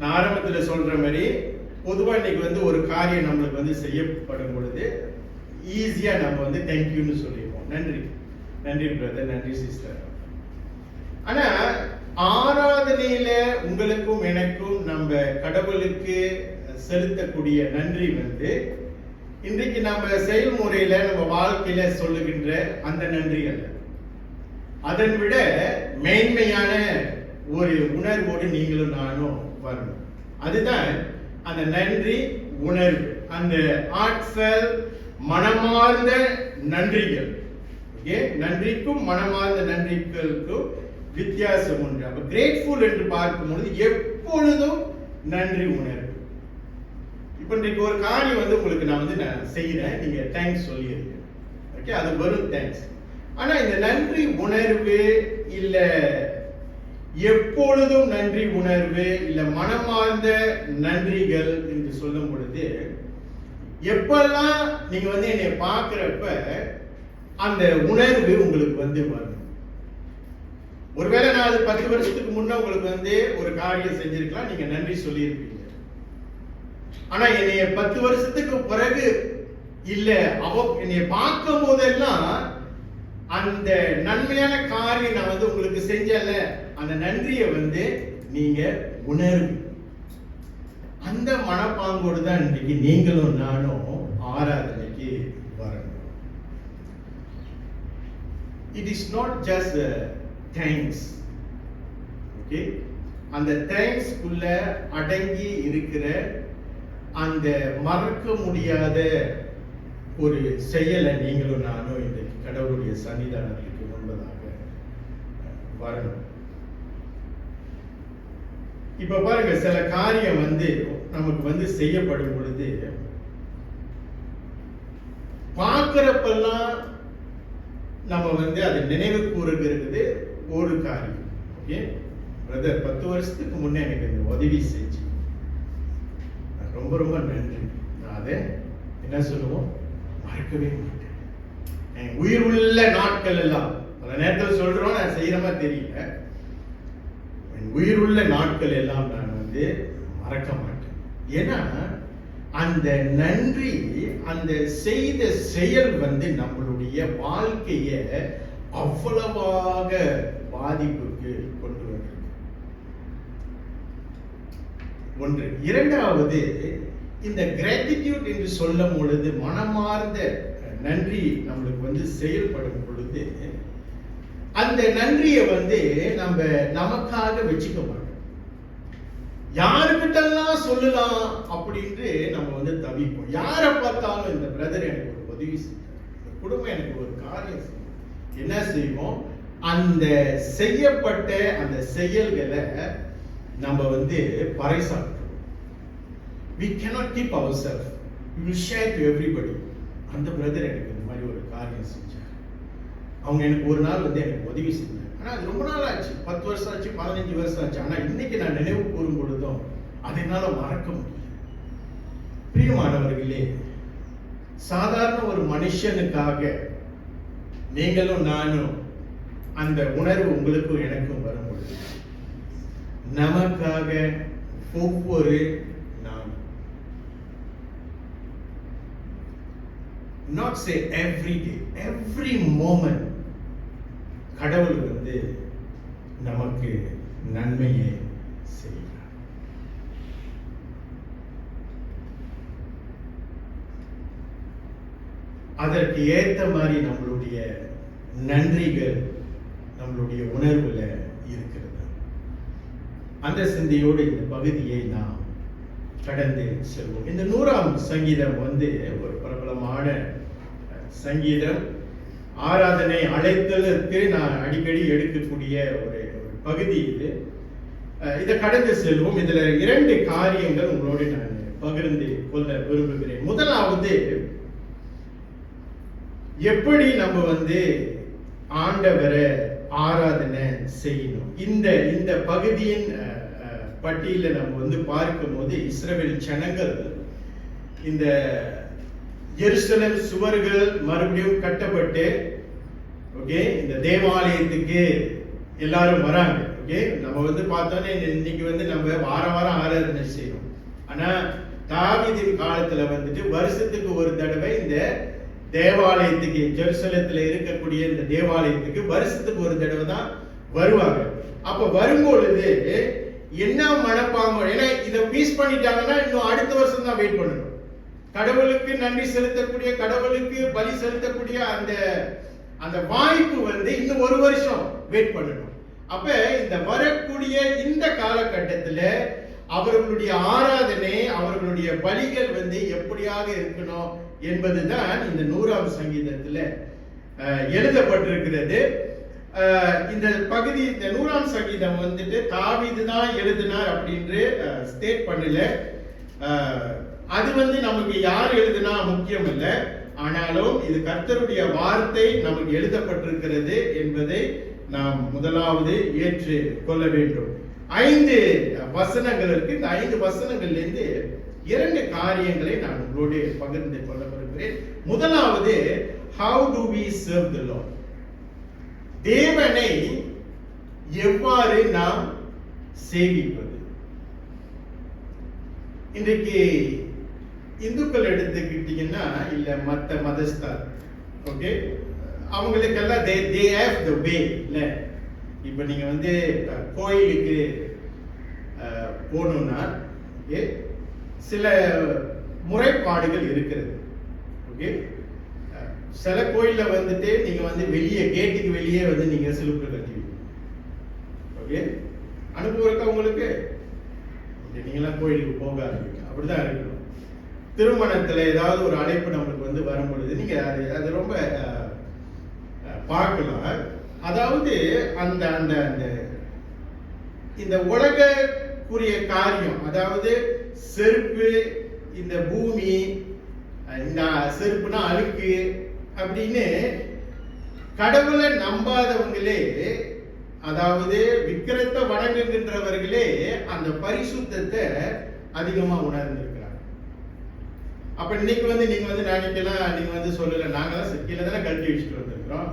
நான் ஆரம்பத்தில் சொல்ற மாதிரி பொதுவா இன்னைக்கு ஒரு காரியம் நம்மளுக்கு செய்யப்படும் பொழுது ஈஸியா நம்ம தேங்க்யூன்னு சொல்லிடுவோம். நன்றி, நன்றி பிரதர், நன்றி சிஸ்டர். ஆனா ஆராதனையில உங்களுக்கும் எனக்கும் நம்ம கடவுளுக்கு செலுத்தக்கூடிய நன்றி இன்றைக்கு நம்ம செயல்முறையில நம்ம வாழ்க்கையில சொல்லுகின்ற அந்த நன்றி அல்ல. அதன் விட மேன்மையான ஒரு உணர்வோடு நீங்களும் நானும் வரணும். அதுதான் அந்த நன்றி உணர்வு, அந்த heartfelt மனமார்ந்த நன்றிகள். ஓகே, நன்றிக்கும் மனமார்ந்த நன்றிகளுக்கும் வித்தியாசம் உண்டு. அப்ப கிரேட்ஃபுல் என்று பார்க்கும்போது எப்பொழுதும் நன்றி உணர்வு. இப்ப இன்றைக்கு ஒரு காரியம் உங்களுக்கு நான் செய்யறேன், நீங்க தேங்க்ஸ் சொல்லியிருக்கீங்க. ஓகே, அது வெறும் தேங்க்ஸ். ஆனா இந்த நன்றி உணர்வு இல்ல எப்பொழுதும் நன்றி உணர்வு இல்ல மனமார்ந்த நன்றிகள் என்று சொல்லும் பொழுது எப்பெல்லாம் நீங்க என்னை பார்க்கிறப்ப அந்த உணர்வு உங்களுக்கு வரும். ஒருவேளை நான் அது 10 வருஷத்துக்கு முன்ன உங்களுக்கு ஒரு காரியம் செஞ்சிருக்கலாம், நீங்க நன்றி சொல்லியிருப்பீங்க. ஆனா என்னைய 10 வருஷத்துக்கு பிறகு இல்ல என்னைய பார்க்கும் போதெல்லாம் அந்த நன்மையான காரியம் நான் உங்களுக்கு செஞ்சல, அந்த நன்றியை நீங்க உணர்வு. அந்த மனப்பாங்கோடு தான் இன்னைக்கு நீங்களும் நானும் ஆராதனைக்கு வரணும். It is not just thanks. Okay, அந்த தேங்க்ஸ் குள்ள அடங்கி இருக்கிற அந்த மறக்க முடியாத ஒரு செயலை நீங்களும் நானும் இன்றைக்கு கடவுளுடைய சன்னிதானத்துக்கு முன்பதாக வரணும். இப்ப பாருங்க, சில காரியம் நமக்கு செய்யப்படும் பொழுது பார்க்கிறப்பெல்லாம் நம்ம அதை நினைவு கூறுகிறது ஒரு காரியம். ஓகே பிரதர், 10 வருஷத்துக்கு முன்னே எனக்கு இந்த உதவி செஞ்சு ரொம்ப ரொம்ப நன்றி. நான் அதை என்ன சொல்லுவோம், மறக்கவே மாட்டேன். என் உயிர் உள்ள நாட்கள் எல்லாம், பல நேரத்தில் சொல்றோம், நான் செய்யற மாதிரி தெரியல, என் உயிர் உள்ள நாட்கள் எல்லாம் நான் மறக்க மாட்டேன். ஏன்னா அந்த நன்றி, அந்த செய்த செயல் நம்மளுடைய வாழ்க்கைய அவ்வளவாக பாதிப்புக்கு கொண்டு வந்தது. ஒன்று. இரண்டாவது, இந்த கிராட்டிடியூட் என்று சொல்லும் பொழுது, மனமார்ந்த நன்றி நம்மளுக்கு செயல்படும் பொழுது அந்த நன்றியை நம்ம நமக்காக வச்சுக்க மாட்டோம். யாருக்கிட்டெல்லாம் சொல்லலாம் அப்படின்ட்டு நம்ம தவிப்போம். யாரை பார்த்தாலும் இந்த பிரதர் எனக்கு ஒரு உதவி செஞ்சார், இந்த குடும்பம் எனக்கு ஒரு காரியம் செய்யும், என்ன செய்வோம், அந்த செய்யப்பட்ட அந்த செயல்களை நம்ம பறைசாற்றுவோம். We cannot keep ourselves. We will share to everybody. அந்த பிரதர் எனக்கு இந்த மாதிரி ஒரு காரியம் செஞ்சார், அவங்க எனக்கு ஒரு நாள் எனக்கு உதவி செஞ்சாங்க. ஆனா அது ரொம்ப நாள் ஆச்சு, 10 வருஷம் ஆச்சு, 15 வருஷம் ஆச்சு. ஆனா இன்னைக்கு நான் நினைவு கூறும் பொழுதும் அதை என்னால மறக்க முடியல. பிரியமானவர்களே, சாதாரண ஒரு மனுஷனுக்காக நீங்களும் நானும் அந்த உணர்வு உங்களுக்கும் எனக்கும் வரும் பொழுது, நமக்காக ஒவ்வொரு நாளும், not say every day, every moment, கடவுள் நமக்கு நன்மையை செய்கிறார். அதற்கு ஏற்ற மாதிரி நம்மளுடைய நன்றிகள் நம்மளுடைய உணர்வுல இருக்கிறது. அந்த சிந்தையோடு இந்த பகுதியை நாம் கடந்து செல்வோம். இந்த 100ஆம் சங்கீதம் ஒரு பிரபலமான சங்கீதம். ஆராதனை அழைத்தலுக்கு நான் அடிக்கடி எடுக்கக்கூடிய ஒரு பகுதி இது. இதை கடந்து செல்வோம். இதுல 2 காரியங்கள் உங்களோடு நான் பகிர்ந்து கொள்ள விரும்புகிறேன். முதலாவது, எப்படி நம்ம ஆண்டவரை ஆராதனை செய்யணும். இந்த பகுதியின் பட்டியல நம்ம பார்க்கும்போது இஸ்ரவேல் ஜனங்கள் இந்த எருசலேம் சுவர்கள் மறுபடியும் கட்டப்பட்டு ஓகே இந்த தேவாலயத்துக்கு எல்லாரும் வராங்க. ஓகே நம்ம பார்த்தோன்னே இன்னைக்கு நம்ம வாரம் ஆராதனை செய்யணும். ஆனா தாவீதின் காலத்துல வருஷத்துக்கு ஒரு தடவை இந்த தேவாலயத்துக்கு, ஜெருசலேத்துல இருக்கக்கூடிய இந்த தேவாலயத்துக்கு வருஷத்துக்கு ஒரு தடவை தான் வருவாங்க. அப்ப வரும்பொழுது என்ன மனப்பாங்க, ஏன்னா இதை மிஸ் பண்ணிட்டாங்கன்னா இன்னும் அடுத்த வருஷம் தான் வெயிட் பண்ணணும். கடவுளுக்கு நன்றி செலுத்தக்கூடிய, கடவுளுக்கு பலி செலுத்தக்கூடிய அந்த வாய்ப்பு இன்னும் ஒரு வருஷம் வெயிட் பண்ணணும். அப்ப இந்த வரக்கூடிய இந்த காலகட்டத்துல அவர்களுடைய ஆராதனை, அவர்களுடைய பலிகள் எப்படியாக இருக்கணும் என்பதுதான் இந்த 100ஆம் சங்கீதத்துல எழுதப்பட்டிருக்கிறது. இந்த பகுதி, இந்த 100ஆம் சங்கீதம் தாவீது தான் எழுதினார் அப்படின்று ஸ்டேட் பண்ணல. அது நமக்கு யார் எழுதினா முக்கியம் இல்லை. ஆனாலும் இது கர்த்தருடைய வார்த்தை நமக்கு எழுதப்பட்டிருக்கிறது என்பதை நாம் முதலாவது ஏற்று கொள்ள வேண்டும். 5 வசனங்கள் இருக்கு. இந்த 5 வசனங்கள்ல இருந்து 2 காரியங்களை நான் உங்களோடு பகிர்ந்து கொள்ள விரும்புகிறேன். முதலாவது, how do we serve the Lord? தேவனை எவ்வாறு நாம் சேவிப்பது. இன்றைக்கு இந்துக்கள் எடுத்துக்கிட்டீங்கன்னா, இல்ல மற்ற மதஸ்தார், ஓகே, அவங்களுக்கெல்லாம் they have the way. இல்ல இப்ப நீங்க கோயிலுக்கு போகணும்னா சில முறைப்பாடுகள் இருக்கிறது. ஓகே, சில கோயில்ல நீங்க வெளியே கேட்டுக்கு வெளியே நீங்க சிலுக்கு கட்டுவீங்க. ஓகே, அனுபவம் இருக்கா உங்களுக்கு? நீங்களாம் கோயிலுக்கு போக ஆரம்பிங்க, அப்படிதான் இருக்கணும். திருமணத்துல ஏதாவது ஒரு அழைப்பு நம்மளுக்கு வரும் பொழுது நீங்க அது ரொம்ப பார்க்கலாம். அதாவது அந்த அந்த அந்த இந்த உலகக்குரிய காரியம், அதாவது செருப்பு, இந்த பூமி, இந்த செருப்புனா அழுக்கு அப்படின்னு கடவுளை நம்பாதவங்களே, அதாவது விக்கிரத்தை வணங்குகின்றவர்களே அந்த பரிசுத்தத்தை அதிகமா உணர்ந்திருக்கிறாங்க. அப்ப இன்னைக்கு நீங்க நினைக்கலாம், நீங்க சொல்லல, நாங்கெல்லாம் கீழே தானே கழட்டி வச்சுட்டு வந்திருக்கிறோம்.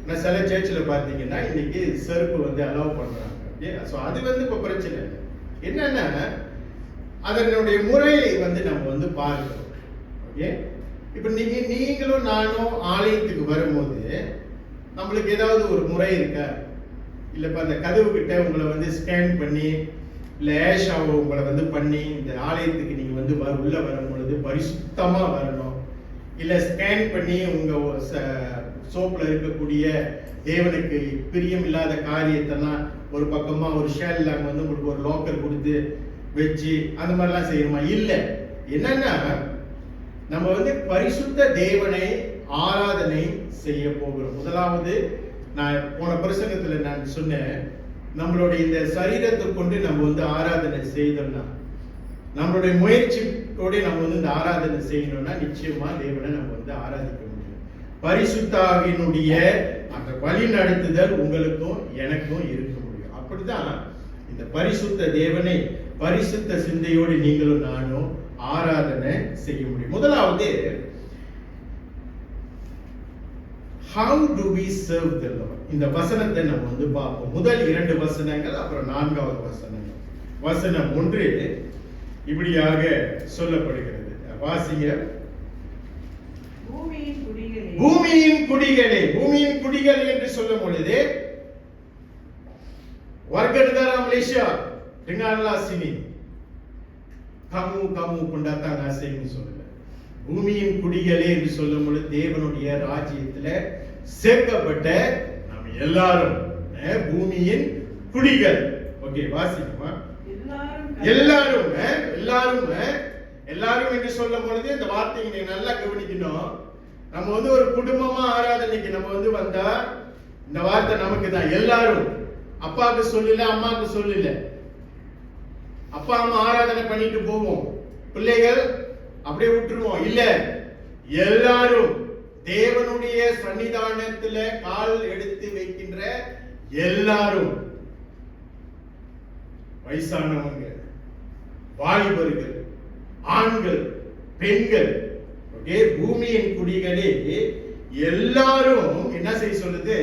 நான் சில சர்ச்சில் பார்த்தீங்கன்னா இன்னைக்கு செருப்பு அலோவ் பண்றாங்க. அது இப்ப பிரச்சனை இல்லை. என்னன்னா அதனுடைய முறையை நம்ம பார்க்கிறோம். ஓகே, இப்ப நீங்களும் நானும் ஆலயத்துக்கு வரும்போது நம்மளுக்கு ஏதாவது ஒரு முறை இருக்கா? இல்ல இப்ப அந்த கதவு கிட்ட உங்களை ஸ்கேன் பண்ணி, இல்ல ஏஷாவை உங்களை பண்ணி இந்த ஆலயத்துக்கு நீங்க உள்ள வரும் பொழுது பரிசுத்தமா வரணும், இல்ல ஸ்கேன் பண்ணி உங்க சோப்புல இருக்கக்கூடிய தேவனுக்கு பிரியம் இல்லாத காரியத்தெல்லாம் ஒரு பக்கமா ஒரு ஷேல்ல உங்களுக்கு ஒரு லாக்கர் கொடுத்து வச்சு அந்த மாதிரிலாம் செய்யணுமா? இல்ல. என்னன்னா நம்ம பரிசுத்த தேவனை ஆராதனை செய்ய போகிறோம். முதலாவது, நான் போன பிரசங்கத்துல நான் சொன்னேன், நம்மளுடைய இந்த சரீரத்தை கொண்டு நம்ம ஆராதனை செய்தோம்னா, நம்மளுடைய முயற்சியோட நம்ம இந்த ஆராதனை செய்யணும்னா நிச்சயமா தேவனை நம்ம ஆராதிக்க முடியும். பரிசுத்தாவினுடைய அந்த வழி நடத்துதல் உங்களுக்கும் எனக்கும் இருக்க முடியும். அப்படிதான் இந்த பரிசுத்த தேவனை பரிசுத்த சிந்தையோடு நீங்களும் நானும் ஆராதனை செய்ய முடியும். முதலாவது, how do we serve the Lord? இந்த வசனத்தை நம்ம பார்ப்போம். முதல் 2 வசனங்கள், அப்புறம் 4வது வசனங்கள். வசனம் 1 இப்படியாக சொல்லப்படுகிறது. வாசிங்க. பூமியின் குடிகளே. பூமியின் குடிகள் என்று சொல்லும் பொழுது warga negara Malaysia dengarlah sini, kamu pendatang asing சொல்லல. பூமியின் குடிகளே என்று சொல்லும் பொழுது தேவனுடைய ராஜ்யத்துல சேர்க்கப்பட்ட நாம் எல்லாரும் பூமியின் குடிகள். ஓகே, வாசிக்குமா? எல்லாரும் எல்லாரும் என்று சொல்லும் பொழுது இந்த வார்த்தையை நீங்க நல்லா கவனிக்கணும். நம்ம ஒரு குடும்பமா ஆராதனைக்கு நம்ம வந்தா இந்த வார்த்தை நமக்கு தான். எல்லாரும், அப்பாவுக்கு சொல்லல, அம்மாவுக்கு சொல்லல, அப்பா அம்மா ஆராதனை பண்ணிட்டு போவோம், பிள்ளைகள் அப்படியே விட்டுருவோம். இல்ல, எல்லாரும் தேவனுடைய சன்னிதானத்துல கால் எடுத்து வைக்கின்ற எல்லாரும், வயசானவங்க, வாலிபர்கள், ஆண்கள், பெண்கள், ஓகே, பூமியின் குடிகளே எல்லாரும் என்ன செய்ய சொல்லுது?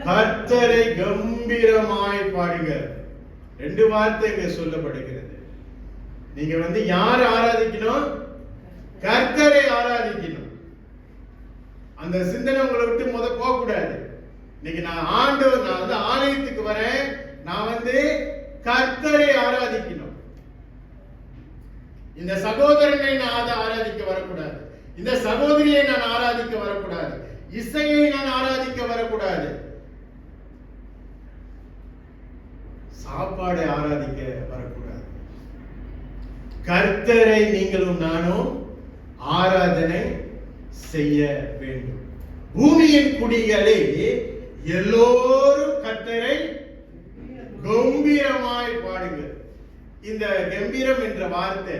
கர்த்தரை கம்பீரமாய் பாடுங்க. ரெண்டு வார்த்தை இங்க சொல்லப்படுகிறது. நீங்க யார் ஆராதிக்கணும்? கர்த்தரை ஆராதிக்கணும். அந்த சிந்தனை உங்களை விட்டு போக கூடாது. இன்னைக்கு நான் ஆலயத்துக்கு வரேன், நான் கர்த்தரை ஆராதிக்கணும். இந்த சகோதரனை நான் ஆராதிக்க வரக்கூடாது, இந்த சகோதரியை நான் ஆராதிக்க வரக்கூடாது, இசையை நான் ஆராதிக்க வரக்கூடாது, சாப்பாடை ஆராதிக்க வரக்கூடாது. கர்த்தரை நீங்களும் நானும் ஆராதனை செய்ய வேண்டும். பூமியின் குடிகளே எல்லோரும் கர்த்தரை கம்பீரமாய் பாடுங்கள். இந்த கம்பீரம் என்ற வார்த்தை,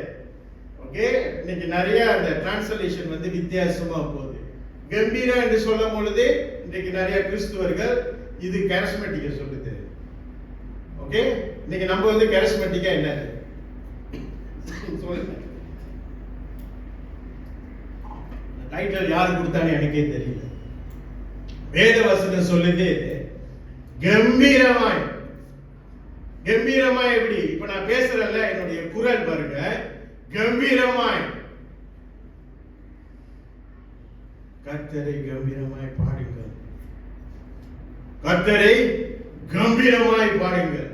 ஓகே, இன்னைக்கு நிறைய அந்த டிரான்ஸ்லேஷன் வித்தியாசமா போகுது. கம்பீரம் என்று சொல்லும் பொழுது இன்னைக்கு நிறைய கிறிஸ்துவர்கள் இது கரிஸ்மேட்டிக்கா சொல்லுது. ஓகே, இன்னைக்கு நம்ம கரிஸ்மேட்டிக்கா என்னது சொல்லுங்க. டைட்டில் யார் கொடுத்தான்னு எனக்கே தெரியல. வேத வசனம் சொல்லுது கம்பீரமாய். கம்பீரமாய் எப்படி? இப்ப நான் பேசுறேன்ல, என்னுடைய குரல் பாருங்க, கம்பீரமாய் கர்த்தரை கம்பீரமாய் பாடுங்கள். கர்த்தரை கம்பீரமாய் பாடுங்கள்.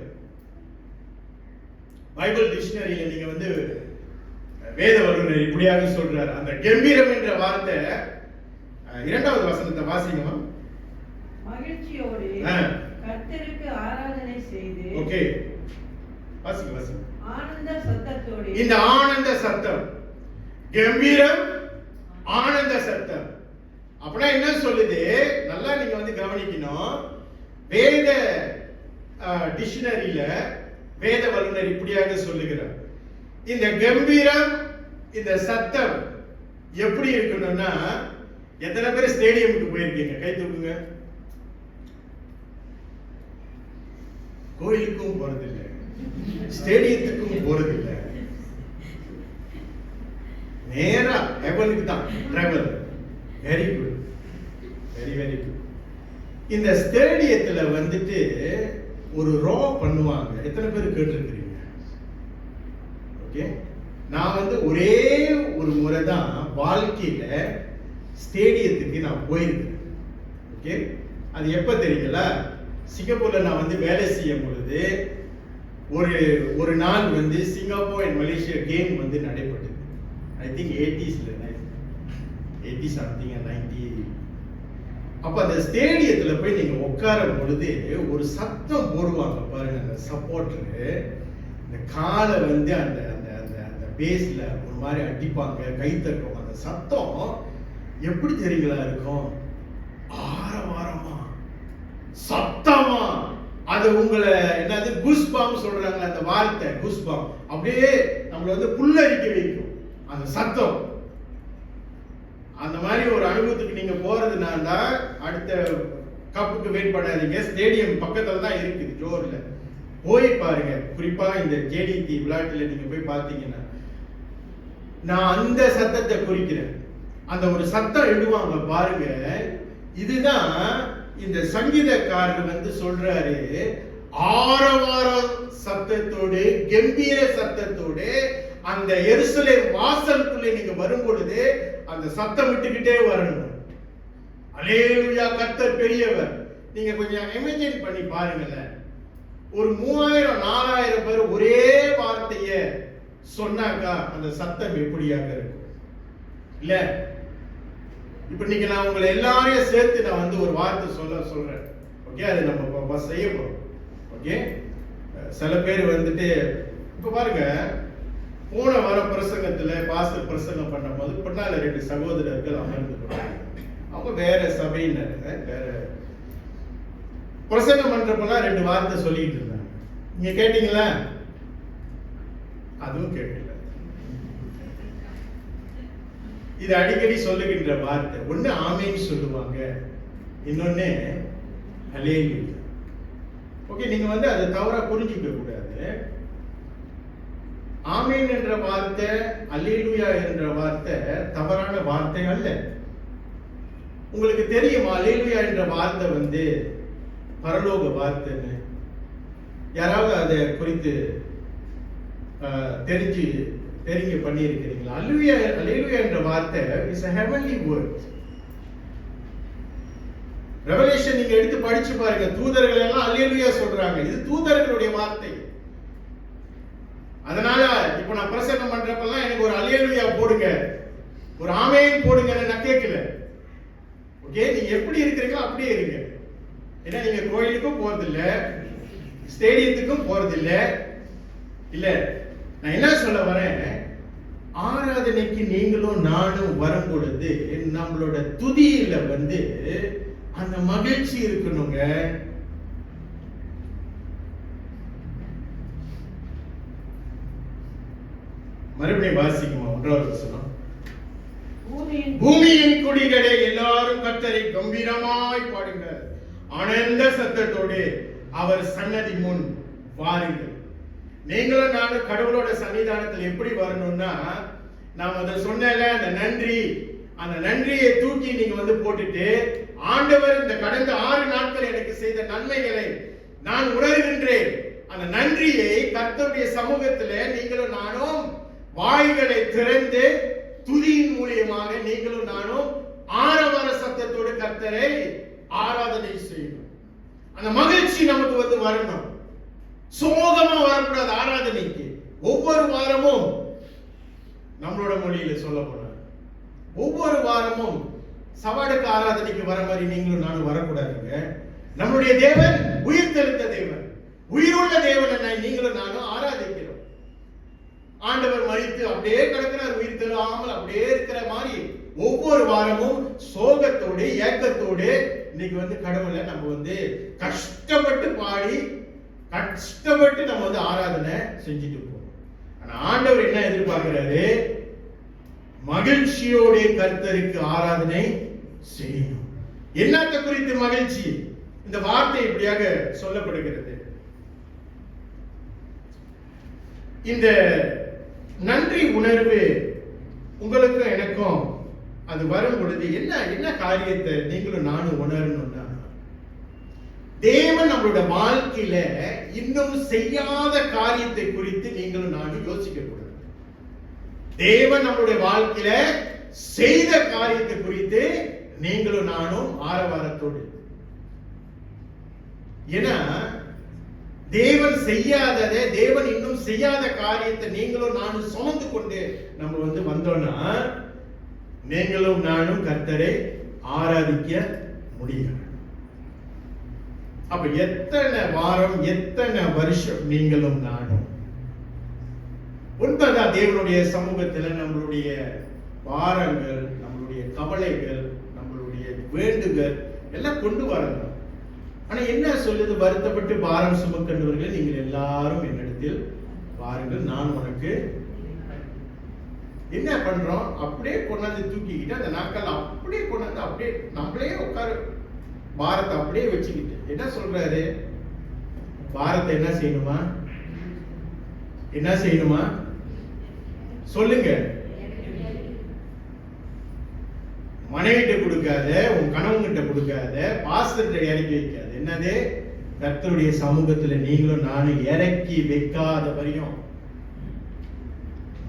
பைபிள் டிக்ஷனரியில நீங்க வேத வல்லுநர் இப்படியாக சொல்றார். அந்த கம்பீரம் என்ற வார்த்தை இரண்டாவது வசனத்தை வாசிங்க. மகிழ்ச்சியோடு கர்த்தருக்கு ஆராதனை செய்து, ஓகே, வாசிங்க வாசிங்க. ஆனந்த சத்தத்தோடு, இந்த ஆனந்த சத்தம், கம்பீரம், ஆனந்த சத்தம் அப்படின்னா என்ன சொல்லுது? நல்லா நீங்க கவனிக்கணும். வேத டிக்ஷனரியில வேத வல்லுநர் இப்படியாக சொல்லுகிறார். இந்த கம்பீரம், இந்த சத்தம் எப்படி இருக்கணும்னா, எத்தனை பேர் ஸ்டேடியமுக்கு போயிருக்கீங்க? கை தூக்குங்க. கோயிலுக்கும் போறதில்லை, ஸ்டேடியத்துக்கும் போறதில்லை, நேரா ஹெவனுக்கு தான் travel. Very good, very very good. இந்த ஸ்டேடியத்துல ஒரு ரோ பண்ணுவாங்க. எத்தனை பேர் கேட்டிருக்கிறீங்க? ஓகே, நான் ஒரே ஒரு முறை தான் வாழ்க்கையில ஸ்டேடியத்துக்கு நான் போயிருக்கேன். ஓகே, அது எப்ப தெரியுங்களா? சிங்கப்பூர்ல நான் வேலை செய்யும் பொழுது ஒரு நாள் சிங்கப்பூர் அண்ட் மலேசியா கேம் நடைபெற்றது. I think 80s 80 something 90. அப்ப அந்த ஸ்டேடியத்துல போய் நீங்க உட்காரும் பொழுது ஒரு சத்தம் போடுவாங்க பாருங்க. அந்த சப்போர்ட்டரு இந்த காலை அந்த அந்த அந்த பேஸ்ல ஒரு மாதிரி அடிப்பாங்க, கை தட்டுவாங்க. அந்த சத்தம் எப்படி தெரியுங்களா இருக்கும்? ஆரவாரமா, சத்தமா. அது உங்களை என்னது குஸ்பாம் சொல்றாங்க, அந்த வார்த்தை குஸ்பாம். அப்படியே நம்மள புல்லரிக்க வைக்கும் அந்த சத்தம். அந்த மாதிரி ஒரு அனுபவத்துக்கு நீங்க போறதுனால அடுத்த கப்புக்கு வெயிட் பண்ணாதீங்க. ஸ்டேடியம் பக்கத்துல தான் இருக்குது, ஜோர்ல போய் பாருங்க. குறிப்பா இந்த ஜேடிடி விளையாட்டுல நீங்க போய் பாத்தீங்கன்னா, நான் அந்த சத்தத்தை குறிக்கிறேன். அந்த ஒரு சத்தம் எழுவாங்க பாருங்க. இதுதான் இந்த சங்கீதக்காரர் சொல்றாரு, ஆரவார சத்தத்தோடு, கம்பீர சத்தத்தோடு அந்த எருசலேம் வாசலுக்குள்ளே நீங்க வரும் பொழுது அந்த சத்தம் விட்டுக்கிட்டே வரணும். அல்லேலூயா, கர்த்தர் பெரியவர். நீங்க கொஞ்சம் இமேஜின் பண்ணி பாருங்களேன். ஒரு 3000-4000 பேர் ஒரே வார்த்தைய சொன்னாக்கா அந்த சத்தம் எப்படியாக இருக்கும் இல்ல? இப்ப நீங்க நான் உங்களை எல்லாரையும் சேர்த்து நான் ஒரு வார்த்தை சொல்றேன். ஓகே, அது நம்ம செய்ய போறோம். ஓகே, சில பேர் இப்ப பாருங்க, போன வார பிரசங்கத்துல பாஸ்டர் பிரசங்கம் பண்ணும் போது பின்னால 2 சகோதரர்கள் அமர்ந்து கொண்டாங்க. அவங்க வேற சபையினர், வேற பிரசங்கம் பண்றப்பெல்லாம் 2 வார்த்தை சொல்லிட்டு இருந்தாங்க. நீங்க கேட்டீங்களா? அதுவும் கேட்கல. இது அடிக்கடி சொல்லுகின்ற வார்த்தை. ஒண்ணு ஆமேன்னு சொல்லுவாங்க, இன்னொன்னு ஹல்லேலூயா. ஓகே, நீங்க வந்து அதை தவறா புரிஞ்சுக்க கூடாது. ஆமேன் என்ற வார்த்தை, அல்லேலூயா என்ற வார்த்தை தவறான வார்த்தை அல்ல. உங்களுக்கு தெரியுமா அல்லேலூயா என்ற வார்த்தை வந்து பரலோக வார்த்தைன்னு? யாராவது அதை குறித்து தெரிஞ்சு பண்ணியிருக்கிறீங்களா? அல்லேலூயா என்ற வார்த்தை is a heavenly word. Revelation நீங்க எடுத்து படிச்சு பாருங்க, தூதர்கள் எல்லாம் அல்லேலூயா சொல்றாங்க. இது தூதர்களுடைய வார்த்தை. அதனால இப்ப நான் பிரசங்கம் பண்றப்பெல்லாம் எனக்கு ஒரு அல்லேலூயா போடுங்க, ஒரு ஆமேன் போடுங்க நான் கேட்கல. ஓகே, நீங்க எப்படி இருக்கிறீங்களோ அப்படியே இருங்க. ஏன்னா நீங்க கோயிலுக்கும் போறதில்ல, ஸ்டேடியத்துக்கும் போறதில்ல. இல்ல, நான் என்ன சொல்ல வரேன், ஆராதனைக்கு நீங்களும் நானும் வரும் பொழுது நம்மளோட துதியில வந்து அந்த மகிழ்ச்சி இருக்கணுங்க. மறுபடியும் வாசிக்குமா 1வது வசனம். பூமியின் குடிகளே எல்லாரும் கர்த்தரை கம்பீரமாய் பாடுங்கள், ஆனந்த சத்தத்தோடு அவர் சன்னதி முன் வாருங்கள். நீங்களும் நானும் கடவுளோட சன்னிதானத்தில் எப்படி வரணும்னா, நான் அதை சொன்னேன்ல, அந்த நன்றியை தூக்கி நீங்க வந்து போட்டுட்டு, ஆண்டவர் இந்த கடந்த 6 நாட்கள் எனக்கு செய்த நன்மைகளை நான் உணர்கின்றேன். அந்த நன்றியை கர்த்தருடைய சமூகத்திலே நீங்களும் நானும் வாய்களை திறந்து துதியின் மூலியமாக நீங்களும் நானும் ஆரவார சத்தத்தோடு கர்த்தரை ஆராதனை செய்யணும். அந்த மகிழ்ச்சி நமக்கு வந்து வரணும். சோகமா வரக்கூடாது ஆராதனைக்கு. ஒவ்வொரு வாரமும் நம்மளோட மொழியில சொல்ல போன ஒவ்வொரு வாரமும் சவாடுக்கு ஆராதனைக்கு வர மாதிரி நீங்களும் நானும் வரக்கூடாதுங்க. நம்மளுடைய தேவன் உயிர் தெளிந்த தேவன், உயிருள்ள தேவனை நீங்களும் நானும் ஆராதிக்கிறோம். ஆண்டவர் மரித்து அப்படியே கிடக்கிறார், உயிர் தெளியாமல் அப்படியே இருக்கிற மாதிரி ஒவ்வொரு வாரமும் சோகத்தோடு ஏக்கத்தோடு இன்னைக்கு வந்து கடவுளை நம்ம வந்து கஷ்டப்பட்டு பாடி கஷ்டப்பட்டு நம்ம வந்து ஆராதனை செஞ்சுட்டு போறோம். ஆனா ஆண்டவர் என்ன எதிர்பார்க்கிறாரு? மகிழ்ச்சியோட கர்த்தருக்கு ஆராதனை செய்யணும். என்னத்தை குறித்து மகிழ்ச்சி? இந்த வார்த்தை இப்படியாக சொல்லப்படுகிறது. இந்த நன்றி உணர்வு உங்களுக்கும் எனக்கும் அது வரும் பொழுது என்ன காரியத்தை நீங்களும் நானும் உணரணும்னா, தேவன் நம்மளோட வாழ்க்கையில இன்னும் செய்யாத காரியத்தை குறித்து நீங்களும் நானும் யோசிக்க கூடாது. தேவன் நம்மளுடைய வாழ்க்கையில செய்த காரியத்தை குறித்து நீங்களும் நானும் ஆரவாரத்தோடு, ஏன்னா தேவன் செய்யாததை, தேவன் இன்னும் செய்யாத காரியத்தை நீங்களும் நானும் சுமந்து கொண்டு நம்ம வந்து வந்தோம்னா நீங்களும் நானும் கர்த்தரை ஆராதிக்க முடியாது. அப்ப எத்தனை வாரம் எத்தனை வருஷம் நீங்களும் நானும் உண்மைதான் தேவனுடைய சமூகத்துல நம்மளுடைய பாரங்கள், நம்மளுடைய கவலைகள், நம்மளுடைய வேண்டுகள் எல்லாம் கொண்டு வரணும். ஆனா என்ன சொல்லுது? வருத்தப்பட்டு பாரம் சுமக்கின்றவர்கள் நீங்கள் எல்லாரும் என்னிடத்தில் வாருங்கள், நான் உனக்கு. என்ன பண்றோம்? அப்படியே கொண்டாந்து தூக்கிக்கிட்டு அந்த நாட்கள் அப்படியே கொண்டாந்து அப்படியே நம்மளே உட்கார பாரத்தை அப்படியே வச்சுக்கிட்டு என்ன சொல்றாரு? பாரத்தை என்ன செய்யணுமா? என்ன செய்யணுமா சொல்லுங்க. மனைவிட்ட கொடுக்காத, உன் கணவன்கிட்ட கொடுக்காத, பாஸ்டர்கிட்ட இறக்கி வைக்காது. என்னது? கர்த்தருடைய சமூகத்துல நீங்களும் நானும் இறக்கி வைக்காத வரையும்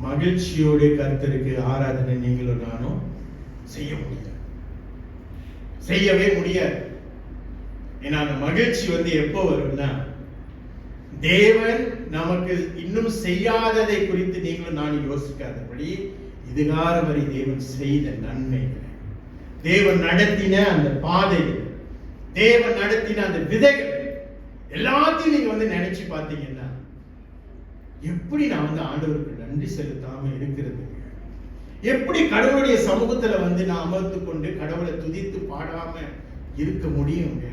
மகிழ்ச்சியோடு கர்த்தருக்கு ஆராதனை நீங்களும் நானும் செய்ய முடியாது, செய்யவே முடியாது. ஏன்னா அந்த மகிழ்ச்சி வந்து எப்போ வரும்னா, தேவன் நமக்கு இன்னும் செய்யாததை குறித்து நீங்களும் நானும் யோசிக்காதபடி இதுகார வரை தேவன் செய்த நன்மைகள், தேவன் நடத்தின அந்த பாதைகள், தேவன் நடத்தின அந்த விதைகள் எல்லாத்தையும் நீங்க வந்து நினைச்சு பார்த்தீங்கன்னா, எப்படி நான் வந்து ஆண்டவருக்கு நன்றி செலுத்தாம இருக்கிறது? எப்படி கடவுளுடைய சமூகத்துல வந்து நான் அமர்த்து கொண்டு கடவுளை துதித்து பாடாம இருக்க முடியுங்க?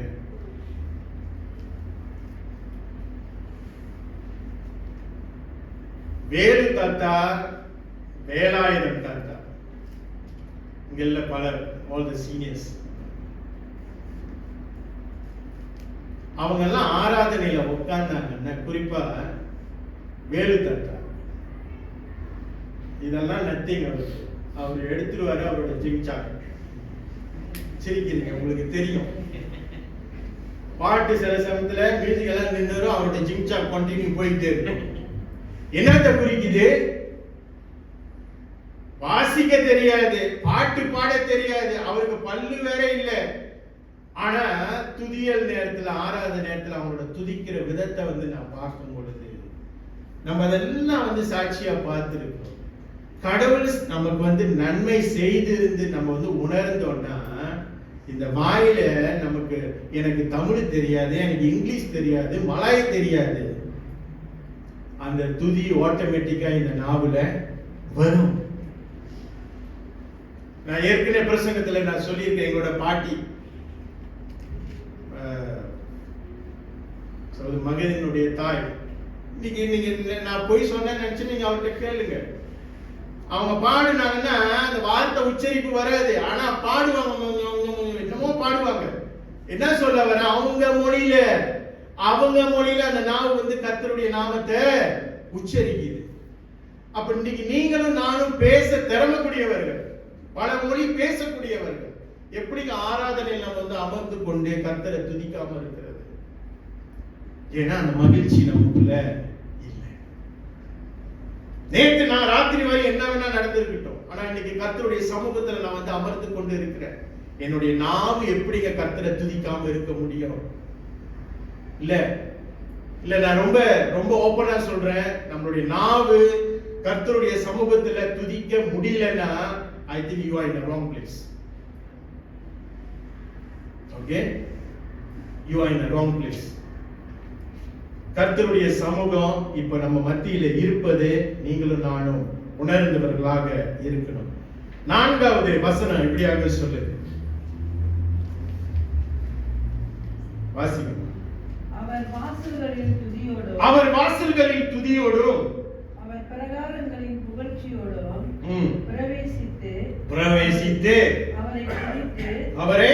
வேலு தாத்தார், வேலாயுதம் தாத்தா, இங்கெல்ல பலர், ஆல் தி சீனியர்ஸ், அவங்க எல்லாம் ஆராதனையில உட்கார்ந்தாங்கன்னா, குறிப்பா வேலு தாத்தா, இதெல்லாம் நத்திங். அவர் எடுத்துருவாரு அவரோட ஜிங்சாக். சிரிக்கிறீங்க, உங்களுக்கு தெரியும். பாட்டு சில சமயத்துல மியூசிக் எல்லாம் நின்னுரும், அவரோட ஜிங்சாக் கண்டினியூ போயிட்டே இருக்கும். என்னத்தை குறிக்குது? வாசிக்க தெரியாது, பாட்டு பாட தெரியாது, அவருக்கு பல்லு வேற இல்லை. ஆனா துதியல் நேரத்துல, ஆராத நேரத்துல அவங்களோட துதிக்கிற விதத்தை நான் பார்க்கும் பொழுது நம்ம அதெல்லாம் சாட்சியா பார்த்திருக்கோம். கடவுள் நமக்கு நன்மை செய்திருந்து நம்ம உணர்ந்தோம்னா, இந்த வாயில நமக்கு, எனக்கு தமிழ் தெரியாது, எனக்கு இங்கிலீஷ் தெரியாது, மலாய் தெரியாது, அந்த துதி ஆட்டோமேட்டிக்கா இந்த நாவுல வரும். நான் ஏற்கனவே பிரசங்கத்துல நான் சொல்லியிருக்கேன், எங்களோட பாட்டி மகனினுடைய தாய், நீங்க நான் போய் சொன்னேன்னு நினைச்சு நீங்க அவர்கிட்ட கேளுங்க. அவங்க பாடுனாங்கன்னா அந்த வார்த்தை உச்சரிப்பு வராது, ஆனா பாடுவாங்க, என்னமோ பாடுவாங்க. என்ன சொல்ல வர? அவங்க மொழியில அந்த நாவு கர்த்தருடைய நாமத்தை உச்சரிக்குது. அப்ப இன்னைக்கு நீங்களும் நானும் பேச திறமக்கூடியவர்கள், பல மொழி பேசக்கூடியவர்கள். எப்படி ஆராதனையில் நம்ம அமர்ந்து கொண்டு கர்த்தரை துதிக்காம இருக்கிறது? ஏன்னா அந்த மகிழ்ச்சி நமக்குள்ள இல்லை. நேற்று நான் ராத்திரி வரை என்ன வேணா நடந்திருக்கட்டும், ஆனா இன்னைக்கு கர்த்தருடைய சமூகத்துல நான் அமர்ந்து கொண்டு இருக்கிறேன். என்னுடைய நாவு எப்படிங்க கர்த்தரை துதிக்காம இருக்க முடியும்? இல்ல நான் ரொம்ப ரொம்ப ஓப்பனா சொல்றேன், நம்மளுடைய நாவு கர்த்தருடைய சமூகத்துல துதிக்க முடியலன்னா, I think you are in the wrong place. Okay? You are in the wrong place. கர்த்தருடைய சமூகம் இப்ப நம்ம மத்தியில இருப்பது நீங்களும் நானும் உணர்ந்தவர்களாக இருக்கணும். 4வது வசனம் இப்படியாக சொல்லுது, வாசிங்க. அவர் வாசல்களில் துதியோடும், அவர் வாசல்களில் துதியோடும், அவர் பிரகாரங்களின் புகழ்ச்சியோடும் பிரவேசித்து அவரை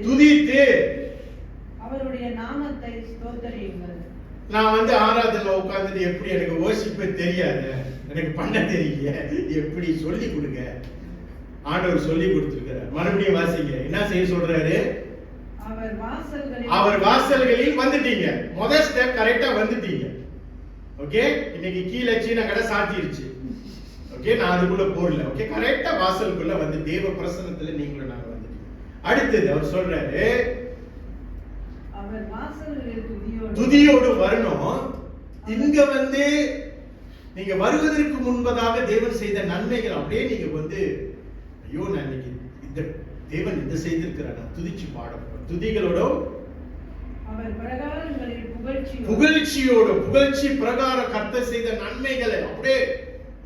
துதித்து அவருடைய நாமத்தை ஸ்தோத்திரியுங்கள். நான் ஆராதனையில உட்கார்ந்துட்டு எப்படி எனக்கு யோசிப்பே தெரியாது, எனக்கு பண்ண தெரியல, எப்படி சொல்லி கொடுங்க. ஆண்டவர் சொல்லி கொடுத்திருக்கிறார். மறுபடியும் வாசிங்க, என்ன செய்ய சொல்றாரு? அவர் வாசல்களில் வந்துட்டீங்க. முதல் ஸ்டெப் கரெக்டா வந்துட்டீங்க. ஓகே, இன்னைக்கு கீழே சீன கடை சாத்திருச்சு. ஓகே, நான் அதுக்குள்ள போறல. ஓகே, கரெக்டா வாசலுக்குள்ள வந்து தேவ பிரசன்னத்துல நீங்களும் நாங்க வந்துட்டீங்க. அடுத்தது அவர் சொல்றாரு, அவர் வாசல்களில் துதியோடு வரணும். இங்க நீங்க வருவதற்கு முன்பதாக தேவன் செய்த நன்மைகள் அப்படியே நீங்க ஐயோ நான் இன்னைக்கு இந்த தேவன் இந்த செய்திருக்கிறார், நான் துதிச்சு பாட துதிகளோடும் அவர் பிரகாரங்களில் புகழ்ச்சியோடும், புகழ்ச்சி பிரகாரம் கர்த்தர் செய்த நன்மைகளை அப்படியே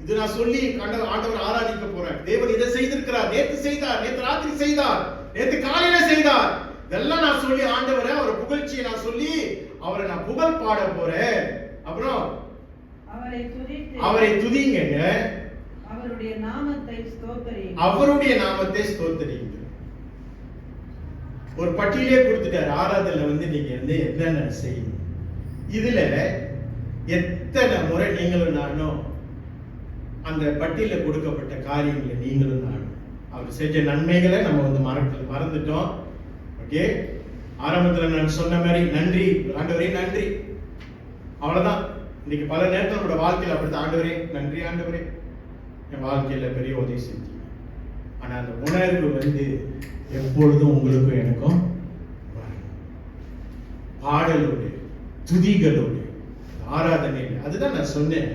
இது நான் சொல்லி ஆண்டவர் ஆராதிக்க போறேன். தேவன் இதை செய்திருக்கிறார், நேற்று செய்தார், நேற்று ராத்திரி செய்தார், நேற்று காலையில செய்தார், இதெல்லாம் நான் சொல்லி ஆண்டவரை அவரை புகழ்ச்சியை நான் சொல்லி அவரை நான் புகழ் பாட போறேன். அப்புறம் அவரை துதிங்க, அவருடைய நாமத்தை ஸ்தோத்திரிங்க. ஒரு பட்டியலே கொடுத்துட்டாரு. ஆராதனை நீங்க என்னென்ன செய்யணும். இதுல எத்தனை முறை நீங்களும் நானும் அந்த பட்டியல கொடுக்கப்பட்ட காரியங்களை நீங்களும் நானும் அவர் செஞ்ச நன்மைகளை நம்ம மறந்துட்டோம். ஓகே, ஆரம்பத்துல நான் சொன்ன மாதிரி நன்றி ஆண்டவரே நன்றி, அவ்வளவுதான். இன்னைக்கு பல நேரத்தில் நம்மளோட வாழ்க்கையில் அப்படித்தான், ஆண்டவரே நன்றி, ஆண்டவரே என் வாழ்க்கையில பெரிய உதவி செஞ்சு. ஆனா அந்த உணர்வு எப்பொழுதும் உங்களுக்கும் எனக்கும் பாடலோடு துதிகளோடு ஆராதனையில். அதுதான் நான் சொன்னேன்,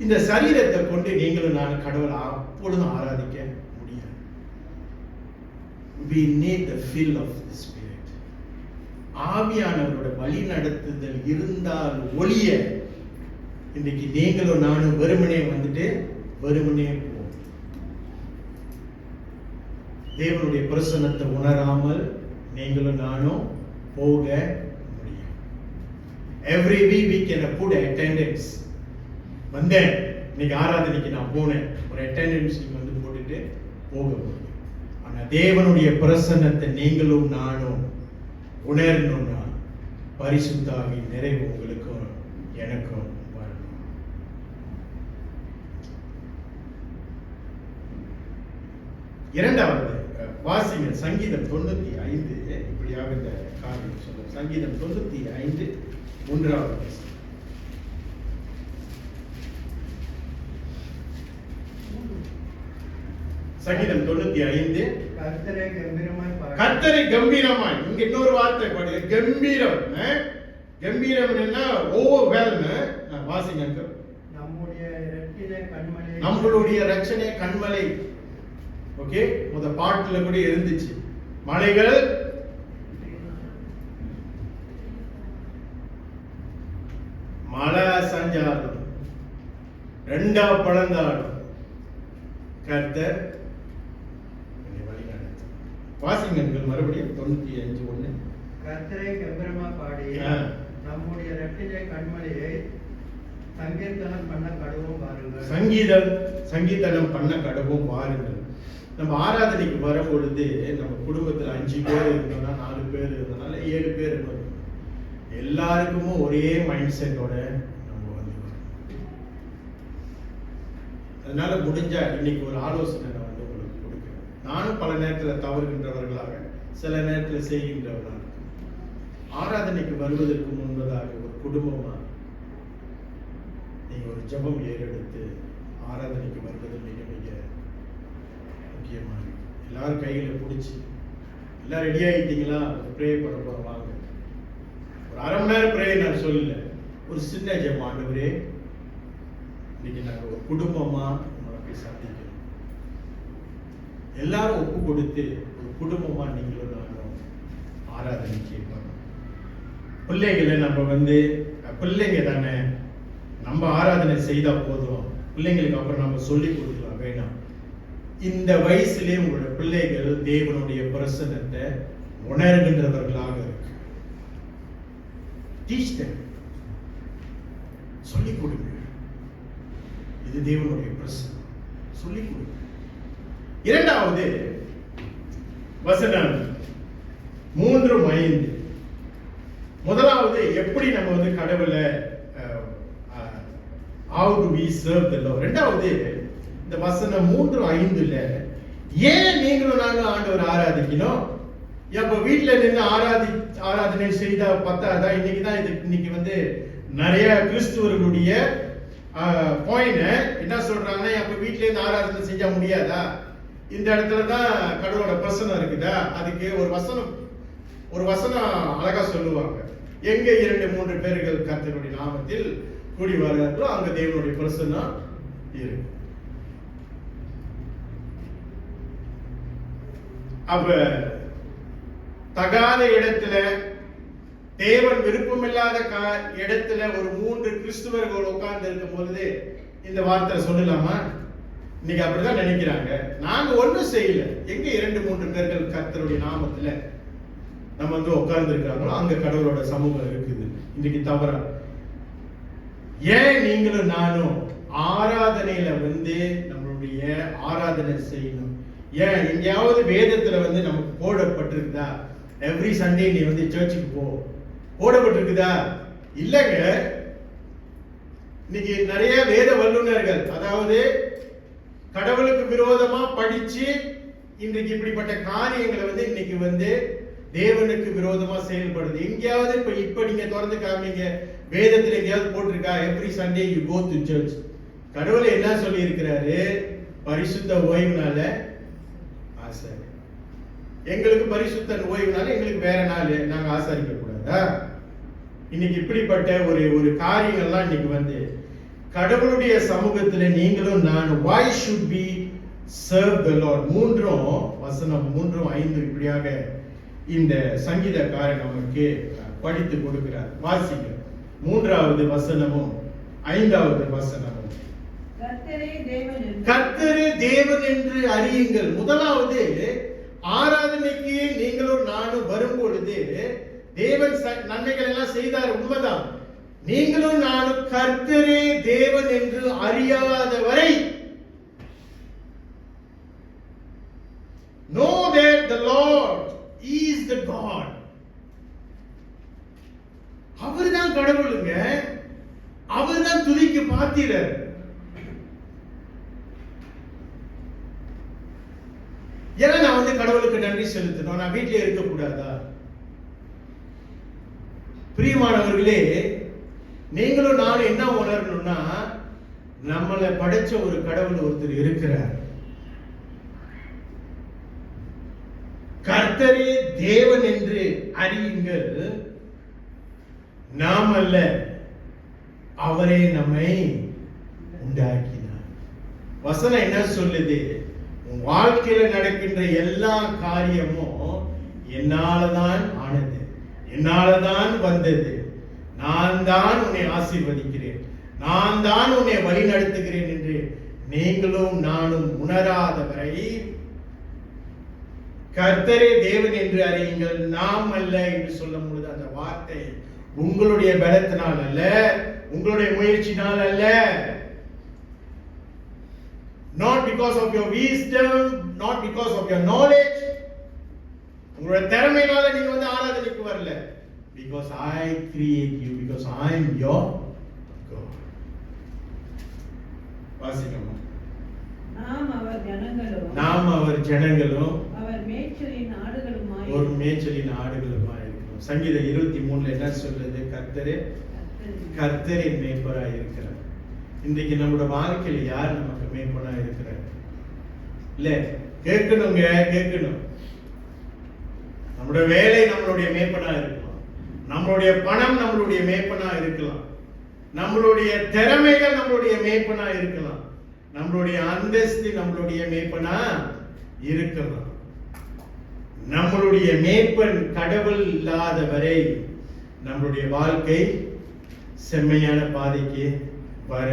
இந்த சரீரத்தை கொண்டு நீங்களும் நான் கடவுளை அப்பொழுதும் ஆராதிக்க முடியாது. We need the fill of the Spirit. ஆவியானவரோட வழி நடத்துதல் இருந்தால் ஒளிய இன்னைக்கு நீங்களும் நானும் வெறுமனே வெறுமனே போவோம். தேவனுடைய பிரசன்னத்தை உணராமல் நீங்களும் நானும் போக முடியும். Every week we can put attendance. வந்தேன், இன்னைக்கு ஆராதனைக்கு நான் போனேன், ஒரு அட்டெண்டன்ஸ் நீங்க வந்து போட்டுட்டு போக முடியும். ஆனா தேவனுடைய பிரசன்னத்தை நீங்களும் நானும் உணரணும்னா பரிசுத்தாவி நிறைவு உங்களுக்கும் எனக்கும் வரணும். இரண்டாவது வாசிங்க சங்கீதம் 95 இப்படியாக இந்த காரியம் சொல்லும். சங்கீதம் 95 3வது வசனம். சங்கீதம் 95 கர்த்தரை கம்பீரமாய் பாடு. கர்த்தரை கம்பீரமாய். இங்க இன்னொரு வார்த்தை பாருங்க, கம்பீரம். கம்பீரம் என்ன? ஓவர்வெல்ம். வாசிங்க. நம்முடைய இரட்டின கண்மலை. நம்மளுடைய ரட்சணை கண்மலை. ஓகே, முத பாட்டுல கூட இருந்துச்சு. மலைகள் மழை சஞ்சாரம் ரெண்டா பழந்தாடும் கர்த்தர் வழிநடத்தும். வாசிங்கள் மறுபடியும் 95:1. கர்த்தரை கம்பீரமாய் பாடி நம்முடைய இரட்டின கண்மலையை சங்கீர்த்தனம் பண்ண கடவும் பாருங்கள். சங்கீதனம் பண்ண கடவும் பாருங்கள். நம்ம ஆராதனைக்கு வரும் பொழுது நம்ம குடும்பத்துல 5 பேர் இருந்தோம்னா 4 பேர் இருந்தனால 7 பேர் இருந்தோம். எல்லாருக்குமே ஒரே மைண்ட் செட்டோட நம்ம வந்து வரோம். அதனால முடிஞ்சா இன்னைக்கு ஒரு ஆலோசனை நான் வந்து உங்களுக்கு கொடுக்கிறேன். நானும் பல நேரத்தில் தவறுகின்றவர்களாக, சில நேரத்தில் செய்கின்றவர்களாக, ஆராதனைக்கு வருவதற்கு முன்பதாக ஒரு குடும்பமா நீங்க ஒரு ஜெபம் ஏறெடுத்து ஆராதனைக்கு வருவது மிக மிக முக்கியமா இருக்கு. எல்லாரும் கையில பிடிச்சி எல்லாம் ரெடி ஆகிட்டீங்களா? ப்ரே பண்ண போறோம் வாங்க. ஒரு அரை மணி நேரம் ப்ரே நான் சொல்லல, ஒரு சின்ன ஜெபம். ஆண்டவரே, இன்னைக்கு நாங்கள் ஒரு குடும்பமா உங்களை போய் சந்திக்கிறோம். எல்லாரும் ஒப்பு கொடுத்து ஒரு குடும்பமா நீங்களும் நானும் ஆராதனைக்கு வரணும். பிள்ளைகளை நம்ம வந்து பிள்ளைங்க தானே, நம்ம ஆராதனை செய்தா போதும், பிள்ளைங்களுக்கு அப்புறம் நம்ம சொல்லி கொடுக்கலாம் வேண்டாம். இந்த வயசுலேயே உங்களோட பிள்ளைகள் தேவனுடைய பிரசன்னத்தை உணர்கின்றவர்களாக இருக்கு. டீச் them, சொல்லிக் கொடுங்க. இது தேவனுடைய பிரசன்னம், சொல்லிக் கொடுங்க. இரண்டாவது வசனம் 3:5. முதலாவது எப்படி நம்ம வந்து கடவுளை how do we serve the Lord. இரண்டாவது இந்த வசனம் 3:5ல ஏன் நீங்களும் நானும் ஆண்டவர் ஆராதிக்கணும்? அப்ப வீட்டுல நின்று ஆராதனை செய்தா பத்தாதா? இன்னைக்கு வந்து நிறைய கிறிஸ்துவர்களுடைய பாயிண்ட் என்ன சொல்றாங்கன்னா, அப்ப வீட்டுல இருந்து ஆராதனை செஞ்சா முடியாதா? இந்த இடத்துலதான் கடவுளோட பிரசனம் இருக்குதா? அதுக்கு ஒரு வசனம் அழகா சொல்லுவாங்க, எங்க 2-3 பேர்கள் கர்த்தருடைய நாமத்தில் கூடி வருகிறார்களோ அங்க தேவனுடைய பிரசன்னம் இருக்கு. அப்ப தகாத இடத்துல, தேவன் விருப்பமில்லாத இடத்துல ஒரு 3 கிறிஸ்துவர்கள் உட்கார்ந்து இருக்கும் பொழுது இந்த வார்த்தை சொல்லலாமா? இன்னைக்கு அப்படிதான் நினைக்கிறாங்க. நாங்க ஒண்ணும் செய்யல, எங்க 2-3 பேர்கள் கர்த்தருடைய நாமத்துல நம்ம வந்து உட்கார்ந்து இருக்காங்களோ அங்க கடவுளோட சமூகம் இருக்குது. இன்னைக்கு தவறா? ஏன் நீங்களும் நானும் ஆராதனையில வந்து நம்மளுடைய ஆராதனை செய்யணும்? ஏன் எங்கேயாவது வேதத்துல வந்து நமக்கு போடப்பட்டிருக்குதா எவ்ரி சண்டே நீ வந்து சர்ச்சுக்கு போ போடப்பட்டிருக்குதா? இல்லங்க. இன்னைக்கு நிறைய வேத வல்லுநர்கள், அதாவது கடவுளுக்கு விரோதமா படிச்சு இன்றைக்கு இப்படிப்பட்ட காரியங்களை வந்து இன்னைக்கு வந்து தேவனுக்கு விரோதமா செயல்படுது. எங்கேயாவது இப்ப நீங்க திறந்து காமிங்க, வேதத்துல எங்கேயாவது போட்டிருக்கா every Sunday you go to church? கடவுளை என்ன சொல்லி இருக்கிறாரு? பரிசுத்த ஓய்வுனால ஆசாரி. எங்களுக்கு பரிசுத்த ஓய்வுனால எங்களுக்கு வேற நாள் நாங்க ஆசாரிக்க கூடாதா? இன்னைக்கு இப்படிப்பட்ட ஒரு காரியங்கள்லாம் இன்னைக்கு வந்து கடவுளுடைய சமூகத்துல நீங்களும் நான் why should we serve the Lord? 3:5 இப்படியாக இந்த சங்கீதக்காரன் நமக்கு படித்து கொடுக்கிறார். வாசிங்க 3வது வசனமும் 5வது வசனமும். கர்த்தரே தேவன் என்று அறியுங்கள். முதலாவது ஆராதனைக்கு நீங்களும் நானும் வரும் பொழுது தேவன் நன்மைகள் எல்லாம் செய்தார், உண்மைதான். நீங்களும் நானும் கர்த்தரே தேவன் என்று அறியாத வரை know that the Lord is the God. அவர்தான் கடவுளுங்க, அவர்தான் துதிக்கு பாத்திரர். ஏன்னா நான் கடவுளுக்கு நன்றி செலுத்தணும், நான் வீட்டிலே இருக்க கூடாதா? பிரியமானவர்களே, நீங்களும் நானும் என்ன உணரணும்னா, நம்மளை படைச்ச ஒரு கடவுள் ஒருத்தர் இருக்கிறார். கர்த்தரே தேவன் என்று அறியுங்கள், நாம் அல்ல, அவரே நம்மை உண்டாக்கினார். வசனம் என்ன சொல்லுது? உன் வாழ்க்கையில நடக்கின்ற எல்லா காரியமும் என்னாலதான் ஆனது, என்னாலதான் வந்தது. நான் தான் உன்னை ஆசீர்வதிக்கிறேன், நான் தான் உன்னை வழி நடத்துகிறேன் என்று நீங்களும் நானும் உணராதவரை கர்த்தரே தேவன் என்று அறியுங்கள், நாம் அல்ல என்று சொல்லும் பொழுது அந்த வார்த்தை உங்களுடைய பலத்தினால் அல்ல, உங்களுடைய முயற்சினால் அல்ல. Not because of your wisdom, not because of your knowledge. உங்களுடைய திறமையினால நீங்க ஆராதனைக்கு வரல. Because I create you, because I am your God. வாசிக்கமா. நாம் அவர் ஜனங்களும், நாம் அவர் ஜனங்களும், அவர் மேய்ச்சலின் ஆடுகளுமாய், ஒரு மேய்ச்சலின் ஆடுகளுமாய் இருக்கிறோம். சங்கீதம் 23 என்ன சொல்றது? கர்த்தரின் மேய்ப்பராய் இருக்கிறார். இன்றைக்கு நம்முடைய வாழ்க்கையில யார் நமக்கு மேய்ப்பனாய் இருக்கிறார்? இல்ல, கேட்கணுங்க, கேட்கணும். நம்முடைய வேலை நம்மளுடைய மேய்ப்பனா இருக்கலாம், நம்மளுடைய பணம் நம்மளுடைய மேய்ப்பனா இருக்கலாம், நம்மளுடைய திறமைகள் நம்மளுடைய மேய்ப்பனா இருக்கலாம், நம்மளுடைய அந்தஸ்து நம்மளுடைய மேய்ப்பனா இருக்கலாம். நம்மளுடைய மேய்ப்பன் கடவுள் இல்லாத வரை நம்மளுடைய வாழ்க்கை செம்மையான பாதைக்கு வர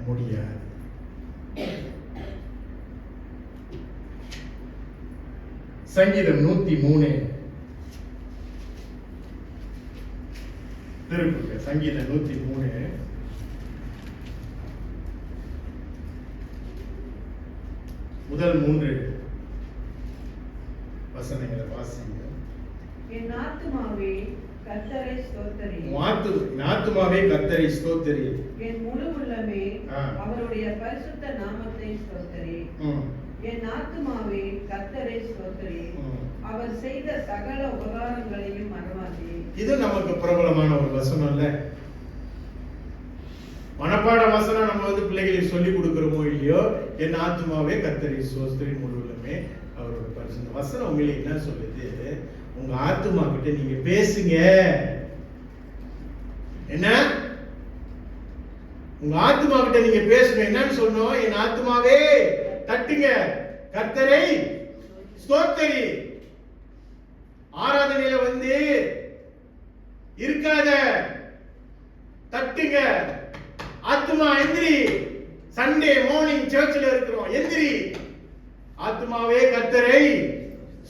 முடியாது. சங்கீதம் 103 திருப்புங்க. சங்கீதம் 103 முதல் 3 வசனங்களை வாசிங்க. என் ஆத்துமாவே கர்த்தரை ஸ்தோத்திரி, என் ஆத்துமாவே கர்த்தரை ஸ்தோத்திரி, என் முழு உள்ளமே அவருடைய பரிசுத்த நாமத்தை ஸ்தோத்திரி. என் ஆத்துமாவே கர்த்தரை ஸ்தோத்திரி, அவர் செய்த சகல உபகாரங்களையும் மறவாதே. இது நமக்கு பிரபலமான ஒரு வசனம் இல்ல? மனப்பாட வசனம் நம்ம பிள்ளைகளுக்கு சொல்லி கொடுக்கிறோமோ இல்லையோ, என் ஆத்துமாவே கர்த்தரை ஸ்தோத்திரி, முழு உள்ளமே அவரோட பரிசுத்த. வசனம் உங்களுக்கு என்ன சொல்லுது? உங்க ஆத்துமா கிட்ட நீங்க பேசுங்க. என்ன? உங்க ஆத்துமா கிட்ட நீங்க பேசுங்க. என்னன்னு சொல்லணும்? என் ஆத்துமாவே தட்டுங்க, கர்த்தரை ஸ்தோத்திரி. ஆராதனையில இருக்காத, தட்டுங்க. ஆத்துமா எந்திரி. சண்டே மார்னிங் சர்ச்சில் இருக்கிறோம், எந்திரி. ஆத்துமாவே கர்த்தரை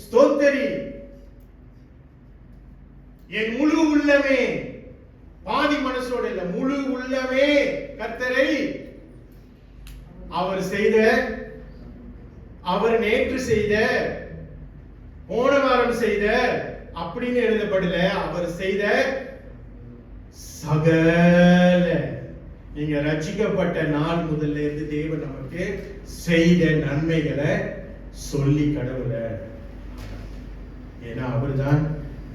ஸ்தோத்திரி, என் முழு உள்ளமே, பாதி மனசோட இல்ல, முழு உள்ளமே கர்த்தரை. அவர் செய்த, அவர் நேற்று செய்த, போன வாரம் செய்த அப்படின்னு எழுதப்படல, அவர் செய்த சகல, நீங்க ரட்சிக்கப்பட்ட நாள் முதல்ல இருந்து தேவன் நமக்கு செய்த நன்மைகளை சொல்லி கடவுள. ஏன்னா அவர்தான்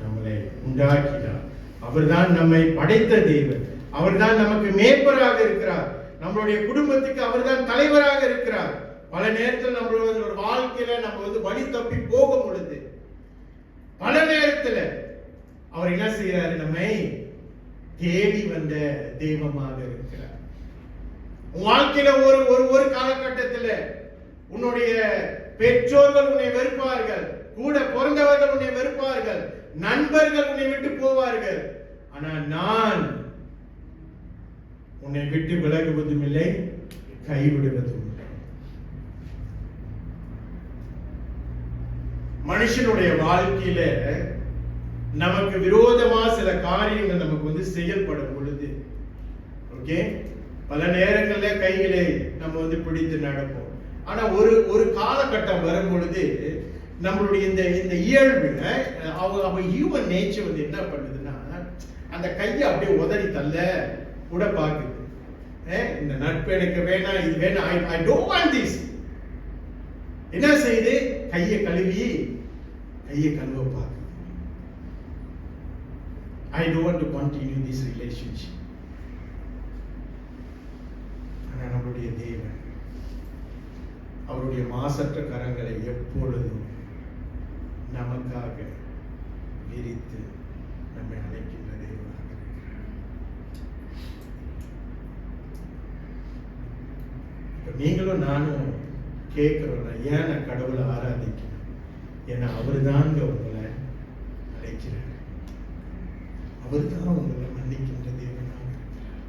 நம்மளை உண்டாக்கினார், அவர்தான் நம்மை படைத்த தேவன், அவர்தான் நமக்கு மேய்ப்பராக இருக்கிறார், நம்மளுடைய குடும்பத்துக்கு அவர்தான் தலைவராக இருக்கிறார். பல நேரத்தில் நம்மளோட வாழ்க்கையில நம்ம வழி தப்பி போகும் பொழுது பல நேரத்தில் அவர் என்ன செய்யறாரு? நம்மை தேடி வந்த தெய்வமாக இருக்கிறார். உன் வாழ்க்கையில ஒரு காலகட்டத்தில் உன்னுடைய பெற்றோர்கள் உன்னை வெறுப்பார்கள், கூட பிறந்தவர்கள் உன்னை வெறுப்பார்கள், நண்பர்கள் உன்னை விட்டு போவார்கள். ஆனா நான் உன்னை விட்டு விலகுவதும் இல்லை, கைவிடுவதும் இல்லை. மனுஷனுடைய வாழ்க்கையில நமக்கு விரோதமா சில காரியங்கள் நமக்கு செயல்படும் பொழுது ஓகே, பல நேரங்கள்ல கைகளை நம்ம வந்து பிடித்து நடப்போம். ஆனா ஒரு காலகட்டம் வரும் பொழுது நம்மளுடைய இந்த இயல்பு அவ ஹியூமன் நேச்சர் வந்து என்ன பண்ணுதுன்னா அந்த கையை அப்படியே உதறி தள்ள கூட பாக்குது. இந்த நட்பு எனக்கு வேணாம், இது வேணாம், ஐ டோன்ட் வாண்ட் திஸ். என்ன செய்யுது? கையை கழுவ பாக்குது. I don't want to continue this relationship. ஆனா நம்முடைய தேவன் அவருடைய மாசற்ற கரங்களை எப்பொழுதும் நமக்காக விரித்து நம்மை அழைக்கின்ற தேவனாக இருக்கிறார். இப்ப நீங்களும் நானும் கேட்கிறோம், ஏன் நான் கடவுளை ஆராதிக்கணும்? ஏன்னா அவருதாங்க உங்களை அழைக்கிறார். அவர்தான் உங்களை மன்னிக்கின்ற தேவனாக இருக்கிறார்.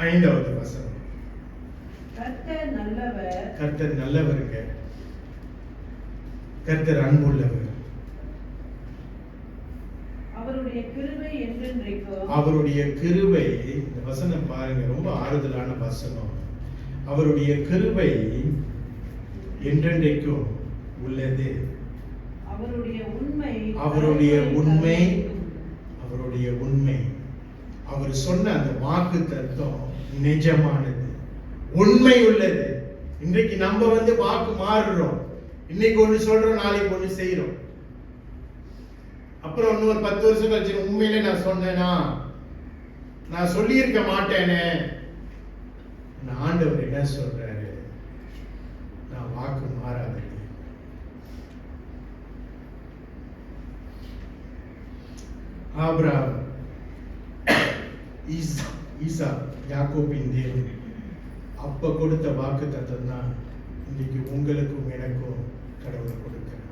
ஐந்தாவது வசனம். கர்த்தர் நல்லவர், கர்த்தர் நல்லவருங்க. கர்த்தர் அன்புள்ளவர். அவருடைய கிருபை என்றென்றைக்கும். அவருடைய கிருபை, இந்த வசனம் பாருங்க, ரொம்ப ஆறுதலான வசனம். அவருடைய கிருபை என்றென்றைக்கும் உள்ளது. அவருடைய உண்மை, அவருடைய உண்மை, அவர் சொன்ன அந்த வாக்கு தத்துவம் நிஜமானது, உண்மை உள்ளது. இன்றைக்கு நம்ம வந்து வாக்கு மாறுறோம். இன்னைக்கு ஒண்ணு சொல்றோம், நாளைக்கு ஒண்ணு செய்யறோம். அப்புறம் இன்னொரு 10 வருஷம் கழிச்சு உண்மையிலே நான் சொன்னேனா, நான் சொல்லியிருக்க மாட்டேனே. ஆண்டவர் என்ன சொல்றாரு? நான் வாக்கு மாறாதது. ஆபிரகாம், ஈசா, யாக்கோபின் தேவன் அப்ப கொடுத்த வாக்கு தத்துவம் தான் இன்னைக்கு உங்களுக்கும் எனக்கும் கடவுள் கொடுக்கிறார்.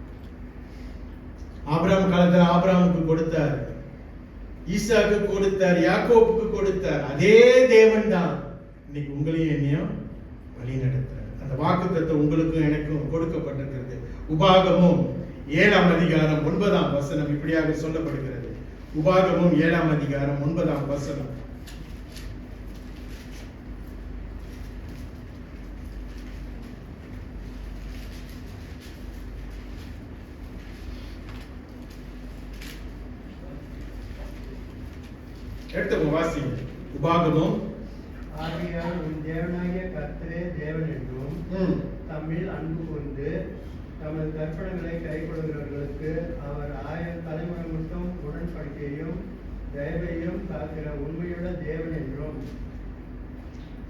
ஆபிரகாம் காலத்துல ஆபிரகாமுக்கு கொடுத்தார், ஈசாக்கு கொடுத்தார், யாக்கோபுக்கு கொடுத்தார். அதே தேவன் தான் இன்னைக்கு உங்களையும் என்னையும் வழி நடத்துறார். அந்த வாக்கு தத்துவம் உங்களுக்கும் எனக்கும் கொடுக்கப்பட்டிருக்கிறது. உபாகமும் 7ஆம் அதிகாரம் 9ஆம் வசனம் இப்படியாக சொல்லப்படுகிறது. உபாகமும் 7ஆம் அதிகாரம் 9ஆம் வசனம். எடுத்து வாசிங்க. உபாகமும், ஆகையால் உன் தேவனாகிய கர்த்தரே தேவன் என்றும் தம்மில் அன்பு கொண்டு தமது கற்பனைகளை கைக்கொள்கிறவர்களுக்கு அவர் 1000 தலைமுறை மட்டும் உடன்படிக்கையும் தயவையும் காக்கிற உண்மையுள்ள தேவன் என்றும்.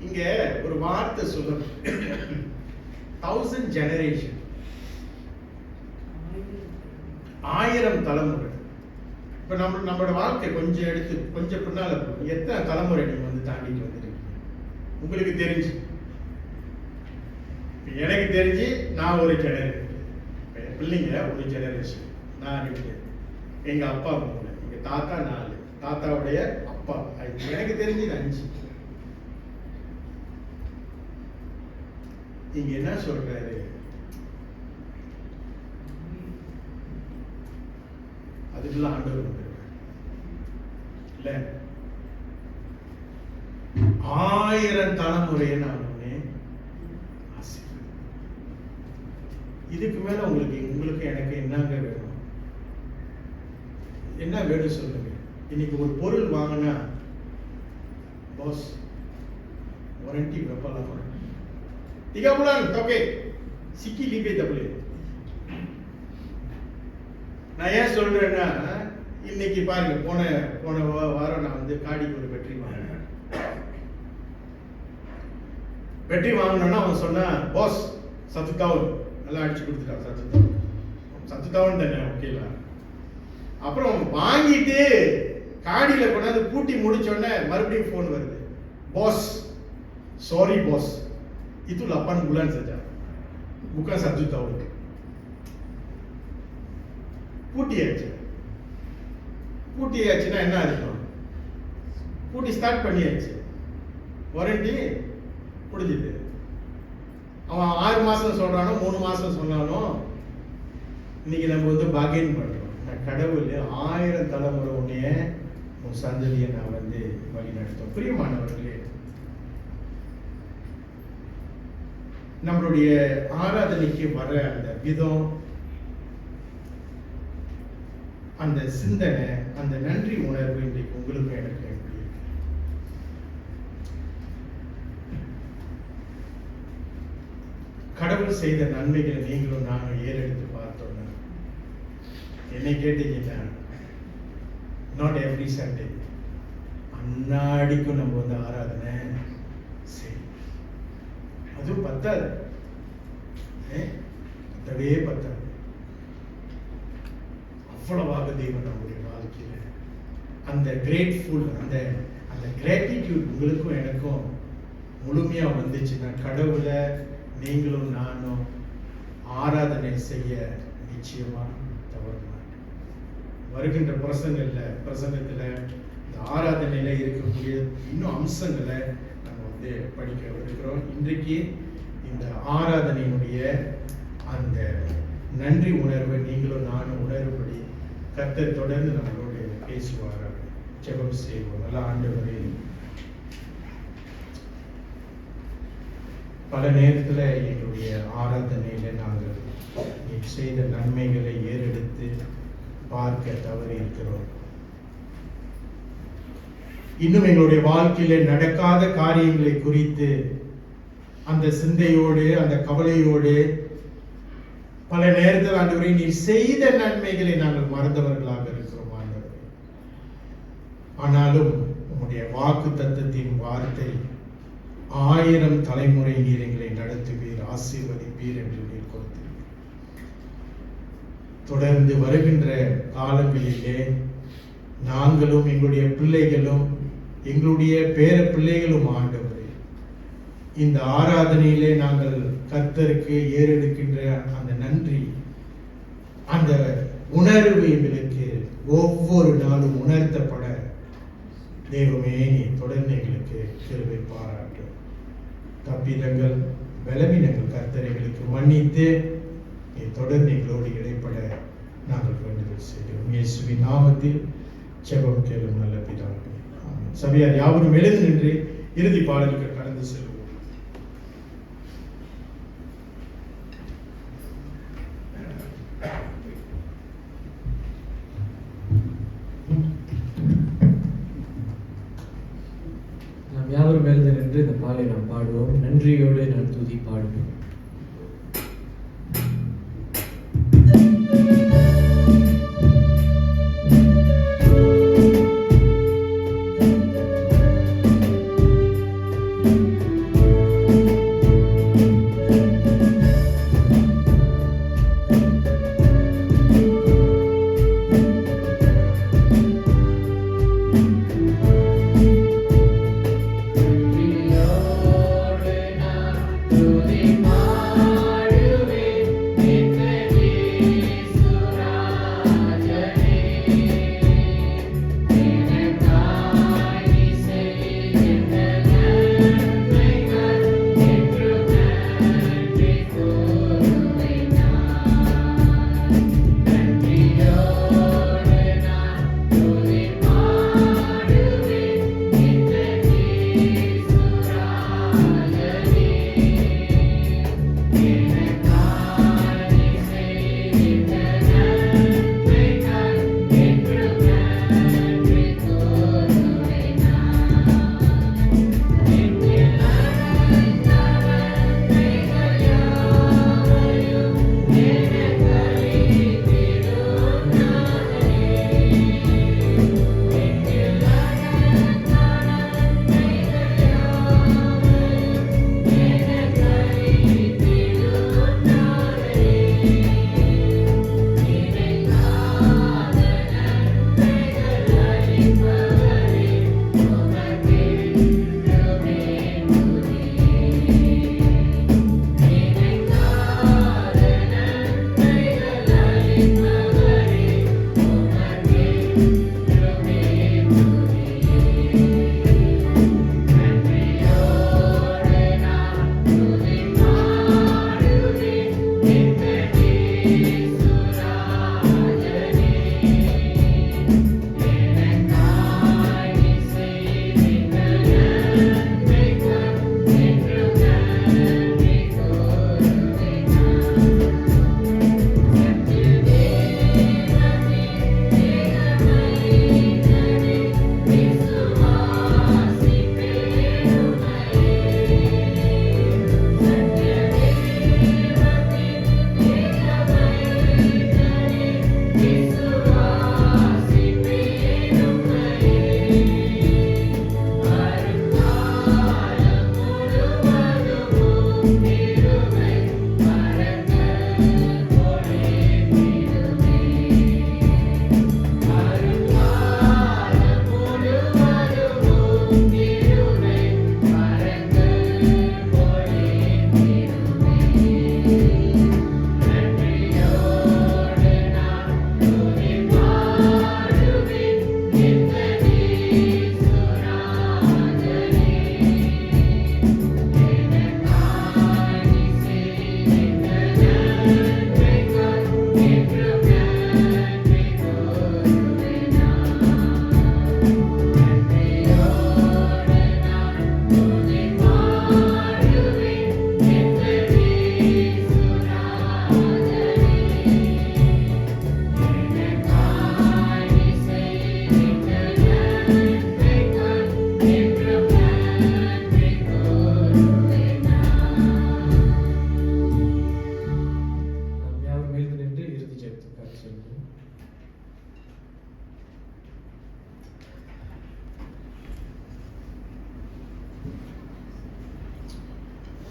இங்க ஒரு வார்த்தை சொல்ல, 1000 ஜெனரேஷன், 1000 தலைமுறை. இப்ப நம்மளோட வாழ்க்கை கொஞ்சம் எடுத்து கொஞ்சம் பின்னால போகும். எத்தனை தலைமுறை நீங்க வந்து தாண்டிட்டு வந்துருக்கீங்க? உங்களுக்கு தெரிஞ்சு, எனக்கு தெரிஞ்சு நான் ஒரு ஜெனரேஷன், பிள்ளைங்க ஒரு ஜெனரேஷன், நான் இருக்கேன், எங்க அப்பா 3, எங்க தாத்தா 4, தாத்தாவுடைய அப்பா 5, எனக்கு தெரிஞ்சு 5. இங்க என்ன சொல்றாரு? அதுக்குள்ள ஆண்டவர் இல்ல, 1000 தலைமுறையை நான் இதுக்கு மேல உங்களுக்கு எனக்கு என்னங்க வேணும்? என்ன வேணும் சொல்லுங்க. இன்னைக்கு ஒரு பொருள் வாங்கினா pass warranty வெப்பலாம் 3 bulan oke sikit lebih tak boleh. நான் ஏன் சொல்றேன்னா, இன்னைக்கு பாருங்க, போன வாரம் நான் வந்து காடிக்கு ஒரு பேட்டரி வாங்கினேன். பேட்டரி வாங்கினோன்னா அவன் சொன்னா, பாஸ் 1,000 நல்லா அடிச்சு கொடுத்துட்டான். 1,000 தானே, ஓகேவா? அப்புறம் வாங்கிட்டு காடியில கொண்டாந்து பூட்டி முடிச்சோடனே மறுபடியும் போன் வருது, boss sorry boss, itu 8 bulan saja, bukan 1 tahun. பூட்டியாச்சுன்னா என்ன அர்த்தம்? பூட்டி ஸ்டார்ட் பண்ணியாச்சு, வாரண்டி முடிஞ்சுது. அவன் 6 மாசம் சொல்றானோ 3 மாசம் சொன்னாலும் இன்னைக்கு நம்ம வந்து பாக்கியம் பண்றோம். நான் கடவுள் 1000 தலைமுறை உன்னைய உன் சந்ததியை நான் வந்து வழி நடத்தும். பிரியமானவர்களே, நம்மளுடைய ஆராதனைக்கு வர அந்த விதம், அந்த சிந்தனை, அந்த நன்றி உணர்வு இன்றைக்கு உங்களுக்கு எனக்கு எப்படி இருக்கு? கடவுள் செய்த நன்மைகளை நீங்களும் நானும் ஏறெடுத்து பார்த்தோம்னா, என்னை கேட்டீங்கன்னா, நாட் எவ்ரி சண்டே, அன்னாடிக்கும் நம்ம வந்து ஆராதனை செய்யும். அதுவும் பத்தாது, பத்தவே பத்தாது. அவ்வளவாக தேவன் நம்முடைய வாழ்க்கையில அந்த கிரேட்ஃபுல், அந்த அந்த கிராட்டிடியூட் உங்களுக்கும் எனக்கும் முழுமையா வந்துச்சுன்னா, கடவுளை நீங்களும் நானும் ஆராதனை செய்ய நிச்சயமா தவற மாட்டோம். வருகின்ற பிரசங்கத்துல இந்த ஆராதனையில இருக்கக்கூடிய இன்னும் அம்சங்களை நம்ம வந்து படிக்க இருக்கிறோம். இன்றைக்கு இந்த ஆராதனையினுடைய அந்த நன்றி உணர்வை நீங்களும் நானும் உணர்வுபடி கர்த்தர் தொடர்ந்து நம்மளோட பேசுவார். ஜெபம் செய்வோம். நல்ல ஆண்டவரே, பல நேரத்துல எங்களுடைய ஆராதனையில நாங்கள் நீ செய்த நன்மைகளை ஏறெடுத்து பார்க்க தவறி இருக்கிறோம். இன்னும் எங்களுடைய வாழ்க்கையில நடக்காத காரியங்களை குறித்து அந்த சிந்தையோடு, அந்த கவலையோடு பல நேரத்தில் ஆண்டவரே நீ செய்த நன்மைகளை நாங்கள் மறந்தவர்களாக இருக்கிறோம் ஆண்டவரே. ஆனாலும் உம்முடைய வாக்கு தத்தத்தின் வார்த்தை 1000 தலைமுறை நீர் எங்களை நடத்துவீர், ஆசீர்வதிப்பீர் என்று நீர் கொடுத்தீர். தொடர்ந்து வருகின்ற காலங்களிலே நாங்களும் எங்களுடைய பிள்ளைகளும் எங்களுடைய பேர பிள்ளைகளும் ஆண்டவரே இந்த ஆராதனையிலே நாங்கள் கர்த்தருக்கு ஏறெடுக்கின்ற அந்த நன்றி, அந்த உணர்வு எங்களுக்கு ஒவ்வொரு நாளும் உணர்த்தப்பட தெய்வமே நீ தொடர்ந்து எங்களுக்கு கிருபை பாராட்டும். தப்பிதங்கள், பலவீனங்கள் கர்த்தர் எங்களுக்கு மன்னித்து நீ தொடர்ந்து எங்களோடு இடைப்பட நாங்கள் வேண்டுதல் செய்கிறோம். இயேசுவின் நாமத்தில் ஜெபம் கேளும் நல்ல பிதாவே. ஆமென். சபையார் யாவரும் எழுந்து நின்று இறுதி பாடலுக்கு கடந்து செல்வோம். நாம் யாவரும் எழுந்து நின்று இந்த பாடலை நாம் பாடுவோம். நன்றியோடு நான் துதி பாடுவோம். Tuhan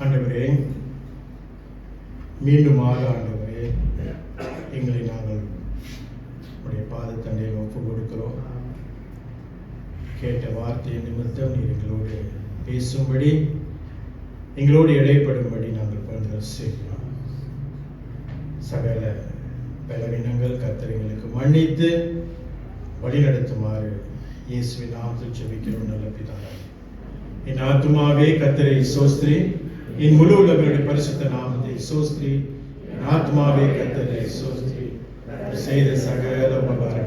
ஆண்டவரே, மீண்டுமாக ஆண்டவரே, எங்களை நாங்கள் உடைய பாதத்தண்டையில் ஒப்பு கொடுக்கிறோம். கேட்ட வார்த்தையை நிமித்தம் நீர் எங்களோடு பேசும்படி, எங்களோடு இடைப்படும்படி நாங்கள் பரிந்துரை செய்கிறோம். சகல பலவீனங்கள் கர்த்தர் எங்களுக்கு மன்னித்து வழிநடத்துமாறு இயேசுவின் நாமத்தில் ஜெபிக்கிறோம் நல்ல பிதாவே. என் ஆத்துமாவே கர்த்தரை சோஸ்திரி, என் முழு உள்ளவருடைய பரிசுத்த நாமத்தை சோஸ்திரி. என் ஆத்துமாவே கர்த்தரை சோஸ்திரி, செய்த சகல உபகாரங்கள்